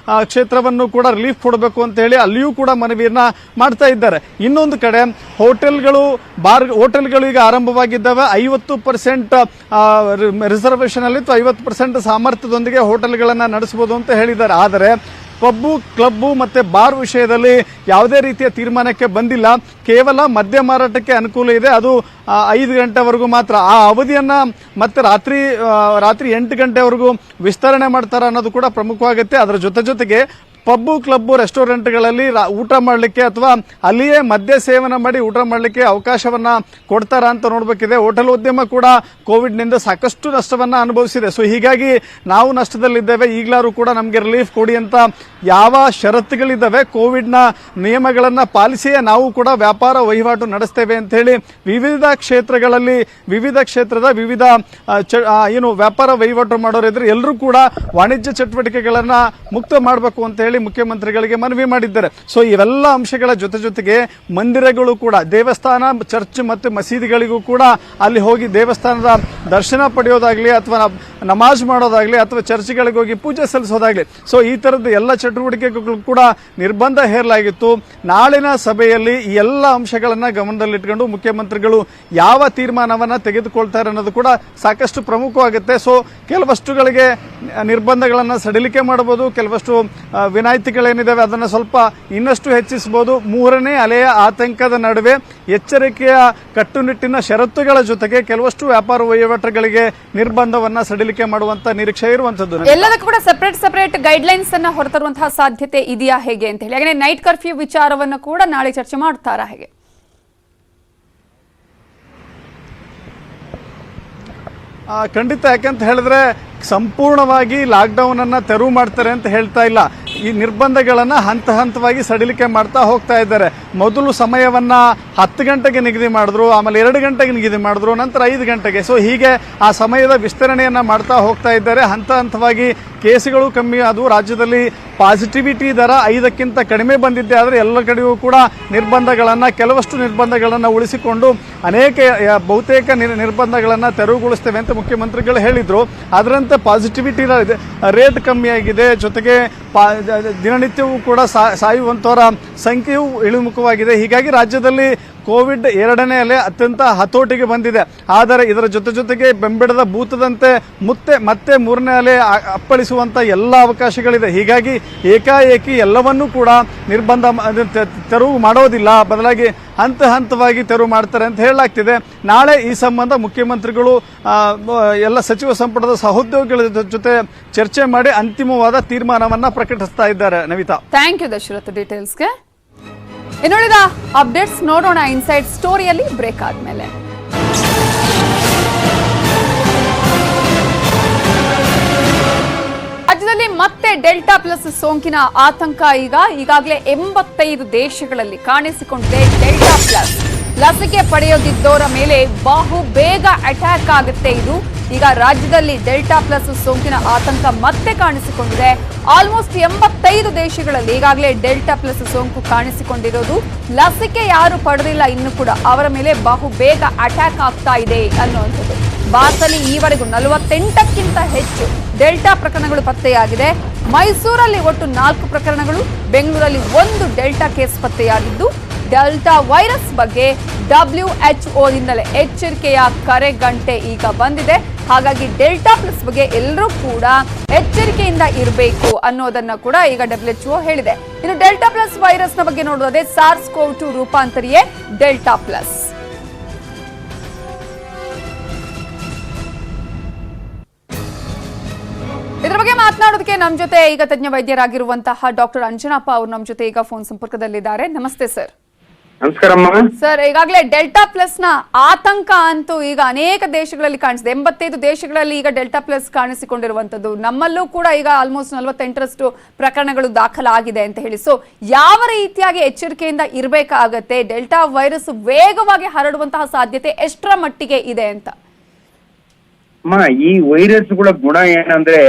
ಕ್ಷೇತ್ರವನ್ನು ಕೂಡ ರಿಲೀಫ್ ಕೊಡಬೇಕು ಅಂತ ಹೇಳಿ ಅಲ್ಲಿಯೂ ಕೂಡ ಮನವಿಯನ್ನ ಮಾಡ್ತಾ ಇದ್ದಾರೆ. ಇನ್ನೊಂದು ಕಡೆ ಹೋಟೆಲ್ಗಳು ಈಗ ಆರಂಭವಾಗಿದ್ದಾವೆ. 50% ರಿಸರ್ವೇಷನ್ ಅಲ್ಲಿ 50% ಸಾಮರ್ಥ್ಯದೊಂದಿಗೆ ಹೋಟೆಲ್ಗಳನ್ನ ನಡೆಸಬಹುದು ಅಂತ ಹೇಳಿದ್ದಾರೆ. ಆದರೆ ಪಬ್ಬು, ಕ್ಲಬ್ಬು ಮತ್ತೆ ಬಾರ್ ವಿಷಯದಲ್ಲಿ ಯಾವುದೇ ರೀತಿಯ ತೀರ್ಮಾನಕ್ಕೆ ಬಂದಿಲ್ಲ. ಕೇವಲ ಮದ್ಯ ಮಾರಾಟಕ್ಕೆ ಅನುಕೂಲ ಇದೆ, ಅದು 5 ಗಂಟೆವರೆಗೂ ಮಾತ್ರ. ಆ ಅವಧಿಯನ್ನ ಮತ್ತೆ ರಾತ್ರಿ 8 ಗಂಟೆವರೆಗೂ ವಿಸ್ತರಣೆ ಮಾಡ್ತಾರೆ ಅನ್ನೋದು ಕೂಡ ಪ್ರಮುಖವಾಗುತ್ತೆ. ಅದರ ಜೊತೆಗೆ ಪಬ್ಬು, ಕ್ಲಬ್ಬು, ರೆಸ್ಟೋರೆಂಟ್ಗಳಲ್ಲಿ ಊಟ ಮಾಡಲಿಕ್ಕೆ ಅಥವಾ ಅಲ್ಲಿಯೇ ಮದ್ಯ ಸೇವನೆ ಮಾಡಿ ಊಟ ಮಾಡಲಿಕ್ಕೆ ಅವಕಾಶವನ್ನ ಕೊಡ್ತಾರ ಅಂತ ನೋಡಬೇಕಿದೆ. ಹೋಟೆಲ್ ಉದ್ಯಮ ಕೂಡ ಕೋವಿಡ್ನಿಂದ ಸಾಕಷ್ಟು ನಷ್ಟವನ್ನ ಅನುಭವಿಸಿದೆ. ಸೊ ಹೀಗಾಗಿ ನಾವು ನಷ್ಟದಲ್ಲಿದ್ದೇವೆ, ಈಗಲಾರು ಕೂಡ ನಮಗೆ ರಿಲೀಫ್ ಕೊಡಿ ಅಂತ ಯಾವ ಷರತ್ತುಗಳಿದ್ದಾವೆ, ಕೋವಿಡ್ನ ನಿಯಮಗಳನ್ನು ಪಾಲಿಸಿಯೇ ನಾವು ಕೂಡ ವ್ಯಾಪಾರ ವಹಿವಾಟು ನಡೆಸ್ತೇವೆ ಅಂತ ಹೇಳಿ ವಿವಿಧ ಕ್ಷೇತ್ರಗಳಲ್ಲಿ ವಿವಿಧ ವ್ಯಾಪಾರ ವಹಿವಾಟು ಮಾಡೋರಿದ್ರೆ ಎಲ್ಲರೂ ಕೂಡ ವಾಣಿಜ್ಯ ಚಟುವಟಿಕೆಗಳನ್ನ ಮುಕ್ತ ಮಾಡಬೇಕು ಅಂತ ಹೇಳಿ ಹೇಳಿ ಮುಖ್ಯಮಂತ್ರಿಗಳಿಗೆ ಮನವಿ ಮಾಡಿದ್ದಾರೆ. ಸೊ ಇವೆಲ್ಲ ಅಂಶಗಳ ಜೊತೆಗೆ ಮಂದಿರಗಳು ಕೂಡ, ದೇವಸ್ಥಾನ, ಚರ್ಚ್ ಮತ್ತು ಮಸೀದಿಗಳಿಗೂ ಕೂಡ ಅಲ್ಲಿ ಹೋಗಿ ದೇವಸ್ಥಾನದ ದರ್ಶನ ಪಡೆಯೋದಾಗ್ಲಿ ಅಥವಾ ನಮಾಜ್ ಮಾಡೋದಾಗ್ಲಿ ಅಥವಾ ಚರ್ಚ್ಗಳಿಗೆ ಹೋಗಿ ಪೂಜೆ ಸಲ್ಲಿಸೋದಾಗ್ಲಿ, ಸೊ ಈ ತರದ ಎಲ್ಲ ಚಟುವಟಿಕೆಗಳು ಕೂಡ ನಿರ್ಬಂಧ ಹೇರಲಾಗಿತ್ತು. ನಾಳಿನ ಸಭೆಯಲ್ಲಿ ಈ ಎಲ್ಲ ಅಂಶಗಳನ್ನ ಗಮನದಲ್ಲಿಟ್ಕೊಂಡು ಮುಖ್ಯಮಂತ್ರಿಗಳು ಯಾವ ತೀರ್ಮಾನವನ್ನ ತೆಗೆದುಕೊಳ್ತಾರೆ ಅನ್ನೋದು ಕೂಡ ಸಾಕಷ್ಟು ಪ್ರಮುಖವಾಗುತ್ತೆ. ಸೊ ಕೆಲವಷ್ಟುಗಳಿಗೆ ನಿರ್ಬಂಧಗಳನ್ನು ಸಡಿಲಿಕೆ ಮಾಡಬಹುದು, ಕೆಲವಷ್ಟು ವಿನಾಯಿತಿಗಳೇನಿದಾವೆ ಅದನ್ನು ಸ್ವಲ್ಪ ಇನ್ನಷ್ಟು ಹೆಚ್ಚಿಸಬಹುದು. ಮೂರನೇ ಅಲೆಯ ಆತಂಕದ ನಡುವೆ ಎಚ್ಚರಿಕೆಯ ಕಟ್ಟುನಿಟ್ಟಿನ ಷರತ್ತುಗಳ ಜೊತೆಗೆ ಕೆಲವಷ್ಟು ವ್ಯಾಪಾರ ವಹಿವಾಟುಗಳಿಗೆ ನಿರ್ಬಂಧವನ್ನ ಸಡಿಲಿಕೆ ಮಾಡುವಂತ ನಿರೀಕ್ಷೆ ಇರುವಂತದ್ದು. ಎಲ್ಲದಕ್ಕೂ ಕೂಡ ಸೆಪರೇಟ್ ಗೈಡ್ಲೈನ್ಸ್ ಅನ್ನ ಹೊರತರುವಂತಹ ಸಾಧ್ಯತೆ ಇದೆಯಾ ಹೇಗೆ ಅಂತ ಹೇಳಿ, ಹಾಗೆ ನೈಟ್ ಕರ್ಫ್ಯೂ ವಿಚಾರವನ್ನು ಕೂಡ ನಾಳೆ ಚರ್ಚೆ ಮಾಡ್ತಾರಾ ಹೇಗೆ? ಖಂಡಿತ, ಯಾಕಂತ ಹೇಳಿದ್ರೆ ಸಂಪೂರ್ಣವಾಗಿ ಲಾಕ್ಡೌನ್ ಅನ್ನ ತೆರವು ಮಾಡ್ತಾರೆ ಅಂತ ಹೇಳ್ತಾ ಇಲ್ಲ. ಈ ನಿರ್ಬಂಧಗಳನ್ನ ಹಂತವಾಗಿ ಸಡಿಲಿಕೆ ಮಾಡ್ತಾ ಹೋಗ್ತಾ ಇದ್ದಾರೆ. ಮೊದಲು ಸಮಯವನ್ನ 10 ಗಂಟೆಗೆ ನಿಗದಿ ಮಾಡಿದ್ರು, ಆಮೇಲೆ 2 ಗಂಟೆಗೆ ನಿಗದಿ ಮಾಡಿದ್ರು, ನಂತರ 5 ಗಂಟೆಗೆ. ಸೊ ಹೀಗೆ ಆ ಸಮಯದ ವಿಸ್ತರಣೆಯನ್ನ ಮಾಡ್ತಾ ಹೋಗ್ತಾ ಇದ್ದಾರೆ. ಹಂತವಾಗಿ ಕೇಸುಗಳು ಕಮ್ಮಿ ಆದವು. ರಾಜ್ಯದಲ್ಲಿ ಪಾಸಿಟಿವಿಟಿ ದರ 5ಕ್ಕಿಂತ ಕಡಿಮೆ ಬಂದಿದ್ದೆ. ಆದರೆ ಎಲ್ಲ ಕಡೆಯೂ ಕೂಡ ಕೆಲವಷ್ಟು ನಿರ್ಬಂಧಗಳನ್ನ ಉಳಿಸಿಕೊಂಡು ಬಹುತೇಕ ನಿರ್ಬಂಧಗಳನ್ನ ತೆರವುಗೊಳಿಸ್ತೇವೆ ಅಂತ ಮುಖ್ಯಮಂತ್ರಿಗಳು ಹೇಳಿದ್ರು. ಅದರಂತೆ ಪಾಸಿಟಿವಿಟಿ ರೇಟ್ ಕಮ್ಮಿ ಆಗಿದೆ. ಜೊತೆಗೆ ದಿನನಿತ್ಯವೂ ಕೂಡ ಸಾಯುವಂತವರ ಸಂಖ್ಯೆಯೂ ಇಳಿಮುಖವಾಗಿದೆ. ಹೀಗಾಗಿ ರಾಜ್ಯದಲ್ಲಿ ಕೋವಿಡ್ 2ನೇ ಅಲೆ ಅತ್ಯಂತ ಹತೋಟಿಗೆ ಬಂದಿದೆ. ಆದರೆ ಇದರ ಜೊತೆಗೆ ಬೆಂಬೆಡದ ಭೂತದಂತೆ ಮತ್ತೆ 3ನೇ ಅಲೆ ಅಪ್ಪಳಿಸುವಂತ ಎಲ್ಲ ಅವಕಾಶಗಳಿದೆ. ಹೀಗಾಗಿ ಏಕಾಏಕಿ ಎಲ್ಲವನ್ನೂ ಕೂಡ ತೆರವು ಮಾಡೋದಿಲ್ಲ, ಬದಲಾಗಿ ಹಂತವಾಗಿ ತೆರವು ಮಾಡ್ತಾರೆ ಅಂತ ಹೇಳಲಾಗ್ತಿದೆ. ನಾಳೆ ಈ ಸಂಬಂಧ ಮುಖ್ಯಮಂತ್ರಿಗಳು ಎಲ್ಲ ಸಚಿವ ಸಂಪುಟದ ಸಹೋದ್ಯೋಗಿಗಳ ಜೊತೆ ಚರ್ಚೆ ಮಾಡಿ ಅಂತಿಮವಾದ ತೀರ್ಮಾನವನ್ನ ಪ್ರಕಟಿಸ್ತಾ ಇದ್ದಾರೆ. ನವಿತಾ, ಥ್ಯಾಂಕ್ ಯು ದಶರಥ್ ಡೀಟೇಲ್ಸ್ಗೆ. ಇನ್ನುಳಿದ ಅಪ್ಡೇಟ್ಸ್ ನೋಡೋಣ ಇನ್ಸೈಡ್ ಸ್ಟೋರಿಯಲ್ಲಿ ಬ್ರೇಕ್ ಆದ್ಮೇಲೆ. ರಾಜ್ಯದಲ್ಲಿ ಮತ್ತೆ ಡೆಲ್ಟಾ ಪ್ಲಸ್ ಸೋಂಕಿನ ಆತಂಕ ಈಗಾಗಲೇ 85 ದೇಶಗಳಲ್ಲಿ ಕಾಣಿಸಿಕೊಂಡಿದೆ. ಡೆಲ್ಟಾ ಪ್ಲಸ್ ಲಸಿಕೆ ಪಡೆಯೋದಿದ್ದವರ ಮೇಲೆ ಬೇಗ ಅಟ್ಯಾಕ್ ಆಗುತ್ತೆ. ಈಗ ರಾಜ್ಯದಲ್ಲಿ ಡೆಲ್ಟಾ ಪ್ಲಸ್ ಸೋಂಕಿನ ಆತಂಕ ಮತ್ತೆ ಕಾಣಿಸಿಕೊಂಡಿದೆ. ಆಲ್ಮೋಸ್ಟ್ 85 ದೇಶಗಳಲ್ಲಿ ಈಗಾಗಲೇ ಡೆಲ್ಟಾ ಪ್ಲಸ್ ಸೋಂಕು ಕಾಣಿಸಿಕೊಂಡಿರೋದು. ಲಸಿಕೆ ಯಾರು ಪಡೆದಿಲ್ಲ ಇನ್ನು ಕೂಡ ಅವರ ಮೇಲೆ ಬೇಗ ಅಟ್ಯಾಕ್ ಆಗ್ತಾ ಇದೆ ಅನ್ನುವಂಥದ್ದು. ಭಾರತದಲ್ಲಿ ಈವರೆಗೂ 48ಕ್ಕಿಂತ ಹೆಚ್ಚು ಡೆಲ್ಟಾ ಪ್ರಕರಣಗಳು ಪತ್ತೆಯಾಗಿದೆ. ಮೈಸೂರಲ್ಲಿ ಒಟ್ಟು 4 ಪ್ರಕರಣಗಳು, ಬೆಂಗಳೂರಲ್ಲಿ 1 ಡೆಲ್ಟಾ ಕೇಸ್ ಪತ್ತೆಯಾಗಿದ್ದು, ಡೆಲ್ಟಾ ವೈರಸ್ ಬಗ್ಗೆ WHO ಎಚ್ಚರಿಕೆಯ ಕರೆಗಂಟೆ ಈಗ ಬಂದಿದೆ. ಹಾಗಾಗಿ ಡೆಲ್ಟಾ ಪ್ಲಸ್ ಬಗ್ಗೆ ಎಲ್ಲರೂ ಕೂಡ ಎಚ್ಚರಿಕೆಯಿಂದ ಇರಬೇಕು ಅನ್ನೋದನ್ನ ಕೂಡ ಈಗ WHO ಹೇಳಿದೆ. ಇನ್ನು ಡೆಲ್ಟಾ ಪ್ಲಸ್ ವೈರಸ್ನ ಬಗ್ಗೆ ನೋಡೋದೇ SARS-CoV-2 ರೂಪಾಂತರಿಯೇ ಡೆಲ್ಟಾ ಪ್ಲಸ್. ಇದರ ಬಗ್ಗೆ ಮಾತನಾಡೋದಕ್ಕೆ ನಮ್ಮ ಜೊತೆ ಈಗ ತಜ್ಞ ವೈದ್ಯರಾಗಿರುವಂತಹ ಡಾಕ್ಟರ್ ಅಂಜನಪ್ಪ ಅವರು ನಮ್ಮ ಜೊತೆ ಈಗ ಫೋನ್ ಸಂಪರ್ಕದಲ್ಲಿದ್ದಾರೆ. ನಮಸ್ತೆ ಸರ್. ನಮಸ್ಕಾರಮ್ಮ ಸರ್, ಈಗಾಗಲೇ ಡೆಲ್ಟಾ ಪ್ಲಸ್ ನ ಆತಂಕ ಅಂತೂ ಈಗ ಅನೇಕ ದೇಶಗಳಲ್ಲಿ ಕಾಣಿಸಿದೆ. 85 ದೇಶಗಳಲ್ಲಿ ಈಗ ಡೆಲ್ಟಾ ಪ್ಲಸ್ ಕಾಣಿಸಿಕೊಂಡಿರುವಂತದ್ದು. ನಮ್ಮಲ್ಲೂ ಕೂಡ ಈಗ ಆಲ್ಮೋಸ್ಟ್ 48ರಷ್ಟು ಪ್ರಕರಣಗಳು ದಾಖಲಾಗಿದೆ ಅಂತ ಹೇಳಿ. ಸೊ ಯಾವ ರೀತಿಯಾಗಿ ಎಚ್ಚರಿಕೆಯಿಂದ ಇರಬೇಕಾಗತ್ತೆ? ಡೆಲ್ಟಾ ವೈರಸ್ ವೇಗವಾಗಿ ಹರಡುವಂತಹ ಸಾಧ್ಯತೆ ಎಷ್ಟರ ಮಟ್ಟಿಗೆ ಇದೆ ಅಂತ? ಈ ವೈರಸ್ಗಳ ಗುಣ ಏನಂದ್ರೆ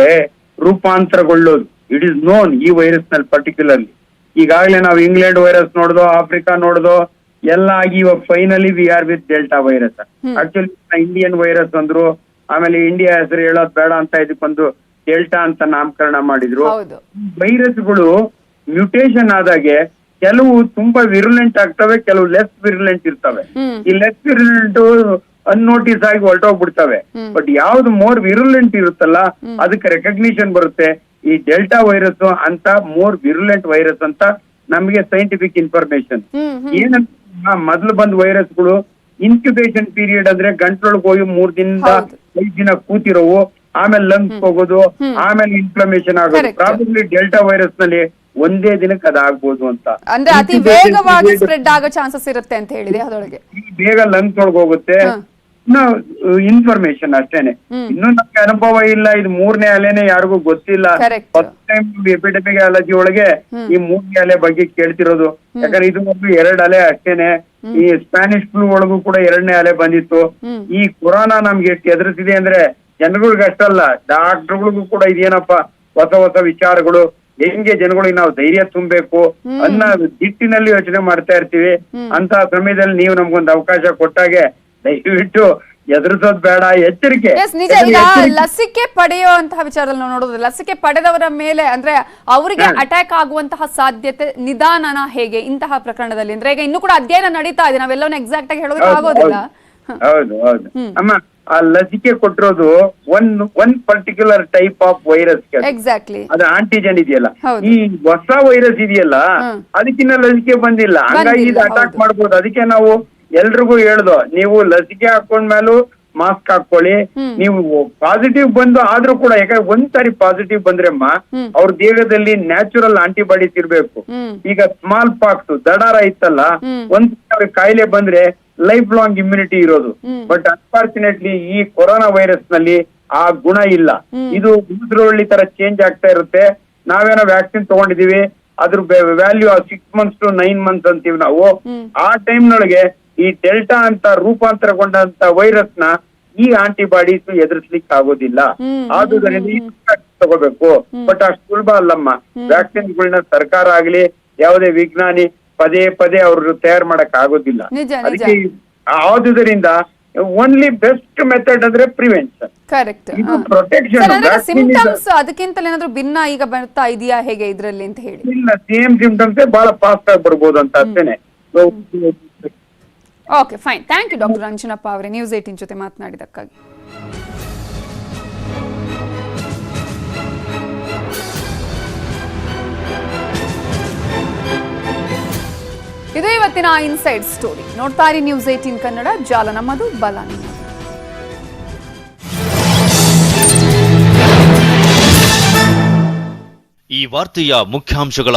ರೂಪಾಂತರಗೊಳ್ಳೋದು. ಇಟ್ ಇಸ್ ನೋನ್ ಈ ವೈರಸ್ ನಲ್ಲಿ ಪರ್ಟಿಕ್ಯುಲರ್ಲಿ. ಈಗಾಗಲೇ ನಾವು ಇಂಗ್ಲೆಂಡ್ ವೈರಸ್ ನೋಡ್ದೋ, ಆಫ್ರಿಕಾ ನೋಡ್ದೋ, ಎಲ್ಲ ಆಗಿ ಇವಾಗ finally we are with delta virus. Actually Indian virus ಅಂದ್ರು, ಆಮೇಲೆ ಇಂಡಿಯಾ ಹೆಸರು ಹೇಳೋದ್ ಬೇಡ ಅಂತ ಇದಕ್ಕೊಂದು ಡೆಲ್ಟಾ ಅಂತ ನಾಮಕರಣ ಮಾಡಿದ್ರು. ವೈರಸ್ಗಳು ಮ್ಯೂಟೇಶನ್ ಆದಾಗೆ ಕೆಲವು ತುಂಬಾ ವಿರುಲೆಂಟ್ ಆಗ್ತವೆ, ಕೆಲವು ಲೆಸ್ ವಿರುಲೆಂಟ್ ಇರ್ತವೆ. ಈ ಲೆಸ್ ವಿರುಲೆಂಟ್ ಅನ್ನೋಟಿಸ್ ಆಗಿ ಹೊರಟೋಗ್ಬಿಡ್ತವೆ. ಬಟ್ ಯಾವ್ದು ಮೋರ್ ವಿರುಲೆಂಟ್ ಇರುತ್ತಲ್ಲ ಅದಕ್ಕೆ ರೆಕಗ್ನಿಷನ್ ಬರುತ್ತೆ. ಈ ಡೆಲ್ಟಾ ವೈರಸ್ ಅಂತ ಮೋರ್ ವಿರುಲೆಂಟ್ ವೈರಸ್ ಅಂತ ನಮಗೆ ಸೈಂಟಿಫಿಕ್ ಇನ್ಫಾರ್ಮೇಶನ್. ಏನಂತ ಮೊದಲು ಬಂದ ವೈರಸ್ಗಳು ಇನ್ಕ್ಯುಬೇಷನ್ ಪೀರಿಯಡ್ ಅಂದ್ರೆ ಗಂಟ್ಲೊಳಗೆ ಹೋಗಿ 3 ದಿನದಿಂದ 5 ದಿನ ಕೂತಿರೋವು, ಆಮೇಲೆ ಲಂಗ್ಸ್ ಹೋಗೋದು, ಆಮೇಲೆ ಇನ್ಫ್ಲಮೇಷನ್ ಆಗೋದು. ಪ್ರಾಬಬ್ಲಿ ಡೆಲ್ಟಾ ವೈರಸ್ ನಲ್ಲಿ ಒಂದೇ ದಿನಕ್ಕೆ ಅದಾಗ್ಬೋದು ಅಂತ. ಅಂದ್ರೆ ಅತಿ ವೇಗವಾಗಿ ಸ್ಪ್ರೆಡ್ ಆಗೋ ಚಾನ್ಸಸ್ ಇರುತ್ತೆ ಅಂತ ಹೇಳಿದೆ. ಅದರೊಳಗೆ ಬೇಗ ಲಂಗ್ಸ್ ಒಳಗೆ ಹೋಗುತ್ತೆ. ಇನ್ಫಾರ್ಮೇಶನ್ ಅಷ್ಟೇನೆ. ಇನ್ನೂ ನಮ್ಗೆ ಅನುಭವ ಇಲ್ಲ. ಇದು 3ನೇ ಅಲೆನೆ ಯಾರಿಗೂ ಗೊತ್ತಿಲ್ಲ. ಫಸ್ಟ್ ಟೈಮ್ ಎಪಿಡೆಮಿಯಾಲಜಿ ಒಳಗೆ ಈ 3ನೇ ಅಲೆ ಬಗ್ಗೆ ಕೇಳ್ತಿರೋದು. ಯಾಕಂದ್ರೆ ಇದು 2 ಅಲೆ ಅಷ್ಟೇನೆ. ಈ ಸ್ಪ್ಯಾನಿಷ್ ಫ್ಲೂ ಒಳಗೂ ಕೂಡ 2ನೇ ಅಲೆ ಬಂದಿತ್ತು. ಈ ಕೊರೋನಾ ನಮ್ಗೆ ಎಷ್ಟು ಎದುರಿಸಿದೆ ಅಂದ್ರೆ ಜನಗಳಿಗೆ ಅಷ್ಟಲ್ಲ, ಡಾಕ್ಟರ್ಗಳಿಗೂ ಕೂಡ ಇದೇನಪ್ಪ ಹೊಸ ವಿಚಾರಗಳು, ಹೆಂಗೆ ಜನಗಳಿಗೆ ನಾವು ಧೈರ್ಯ ತುಂಬಬೇಕು ಅನ್ನೋ ನಿಟ್ಟಿನಲ್ಲಿ ಯೋಚನೆ ಮಾಡ್ತಾ ಇರ್ತೀವಿ. ಅಂತ ಸಮಯದಲ್ಲಿ ನೀವು ನಮ್ಗೊಂದು ಅವಕಾಶ ಕೊಟ್ಟಾಗೆ ದಯವಿಟ್ಟು ಎದುರಿಸೋದ್ ಬೇಡ, ಎಚ್ಚರಿಕೆ. ಎಸ್, ನಿಜ. ಈಗ ಲಸಿಕೆ ಪಡೆಯುವಂತಹ ವಿಚಾರದಲ್ಲಿ ನಾವು ನೋಡೋದು, ಲಸಿಕೆ ಪಡೆದವರ ಮೇಲೆ ಅಂದ್ರೆ ಅವರಿಗೆ ಅಟ್ಯಾಕ್ ಆಗುವಂತಹ ಸಾಧ್ಯತೆ ನಿಧಾನನ ಹೇಗೆ ಇಂತಹ ಪ್ರಕರಣದಲ್ಲಿ? ಅಂದ್ರೆ ಈಗ ಇನ್ನೂ ಕೂಡ ಅಧ್ಯಯನ ನಡೀತಾ ಇದೆ, ನಾವೆಲ್ಲವನ್ನ ಎಕ್ಸಾಕ್ಟ್ ಆಗಿ ಹೇಳೋದಕ್ಕೆ ಆಗೋದಿಲ್ಲ. ಹೌದು ಹೌದು ಅಮ್ಮ, ಆ ಲಸಿಕೆ ಕೊಟ್ಟಿರೋದು one particular type of virus, exactly ಅದು ಆಂಟಿಜನ್ ಇದೆಯಲ್ಲ, ಹೌದು. ಈ ಹೊಸ ವೈರಸ್ ಇದೆಯಲ್ಲ ಅದಕ್ಕಿನ್ನ ಲಸಿಕೆ ಬಂದಿಲ್ಲ, ಹಂಗಾಗಿ ಇದು ಅಟ್ಯಾಕ್ ಮಾಡ್ಬೋದು. ಅದಕ್ಕೆ ನಾವು ಎಲ್ರಿಗೂ ಹೇಳ್ದೋ, ನೀವು ಲಸಿಕೆ ಹಾಕೊಂಡ್ಮೇಲೂ ಮಾಸ್ಕ್ ಹಾಕೊಳ್ಳಿ. ನೀವು ಪಾಸಿಟಿವ್ ಬಂದು ಆದ್ರೂ ಕೂಡ, ಯಾಕಂದ್ರೆ ಒಂದ್ಸಾರಿ ಪಾಸಿಟಿವ್ ಬಂದ್ರಮ್ಮ ಅವ್ರ ದೇಹದಲ್ಲಿ ನ್ಯಾಚುರಲ್ ಆಂಟಿಬಾಡೀಸ್ ಇರ್ಬೇಕು. ಈಗ ಸ್ಮಾಲ್ ಪಾಕ್ಸ್ ದಡಾರ ಇತ್ತಲ್ಲ, ಒಂದ್ ಕಾಯಿಲೆ ಬಂದ್ರೆ ಲೈಫ್ ಲಾಂಗ್ ಇಮ್ಯುನಿಟಿ ಇರೋದು. ಬಟ್ ಅನ್ಫಾರ್ಚುನೇಟ್ಲಿ ಈ ಕೊರೋನಾ ವೈರಸ್ ನಲ್ಲಿ ಆ ಗುಣ ಇಲ್ಲ. ಇದು ಉದ್ರೊಳ್ಳಿ ತರ ಚೇಂಜ್ ಆಗ್ತಾ ಇರುತ್ತೆ. ನಾವೇನೋ ವ್ಯಾಕ್ಸಿನ್ ತಗೊಂಡಿದೀವಿ, ಅದ್ರ ವ್ಯಾಲ್ಯೂ 6 months to 9 months ಅಂತೀವಿ ನಾವು. ಆ ಟೈಮ್ ನೊಳಗೆ ಈ ಡೆಲ್ಟಾ ಅಂತ ರೂಪಾಂತರಗೊಂಡಂತ ವೈರಸ್ ನ ಈ ಆಂಟಿಬಾಡೀಸ್ ಎದುರಿಸ್ಲಿಕ್ಕೆ ಆಗೋದಿಲ್ಲ. ಆದುದರಿಂದ ತಗೋಬೇಕು. ಬಟ್ ಅಷ್ಟು ಸುಲಭ ಅಲ್ಲಮ್ಮ. ವ್ಯಾಕ್ಸಿನ್ಗಳನ್ನ ಸರ್ಕಾರ ಆಗ್ಲಿ ಯಾವುದೇ ವಿಜ್ಞಾನಿ ಪದೇ ಪದೇ ಅವ್ರು ತಯಾರು ಮಾಡಕ್ ಆಗೋದಿಲ್ಲ. ಅದಕ್ಕೆ ಆದುದರಿಂದ ಓನ್ಲಿ ಬೆಸ್ಟ್ ಮೆಥಡ್ ಅಂದ್ರೆ ಪ್ರಿವೆನ್ಷನ್. ಕರೆಕ್ಟ್. ಪ್ರೊಟೆಕ್ಷನ್. ಸಿಂಪ್ಟಮ್ಸ್ ಅದಕ್ಕಿಂತಲೂ ಏನಾದ್ರು ಭಿನ್ನ ಈಗ ಬರ್ತಾ ಇದೆಯಾ ಹೇಗೆ ಇದ್ರಲ್ಲಿ ಅಂತ ಹೇಳಿ? ಇಲ್ಲ, ಸೇಮ್ ಸಿಂಪ್ಟಮ್ಸ್ ಬಹಳ ಫಾಸ್ಟ್ ಆಗಿ ಬರ್ಬೋದು ಅಂತ ಅಷ್ಟೇನೆ. Okay, fine. Thank you doctor Anjanappa ಅವರೇ, ನ್ಯೂಸ್ 18 ಜೊತೆ ಮಾತನಾಡಿದಕ್ಕಾಗಿ. ಇದು ಇವತ್ತಿನ ಇನ್ಸೈಡ್ ಸ್ಟೋರಿ. ನೋಡ್ತಾ ಇರಿ ನ್ಯೂಸ್ 18 ಕನ್ನಡ, ಜಾಲ ನಮ್ಮದು, ಬಲ ನಿಮ್ಮದು. ಈ ವಾರ್ತೆಯ ಮುಖ್ಯಾಂಶಗಳ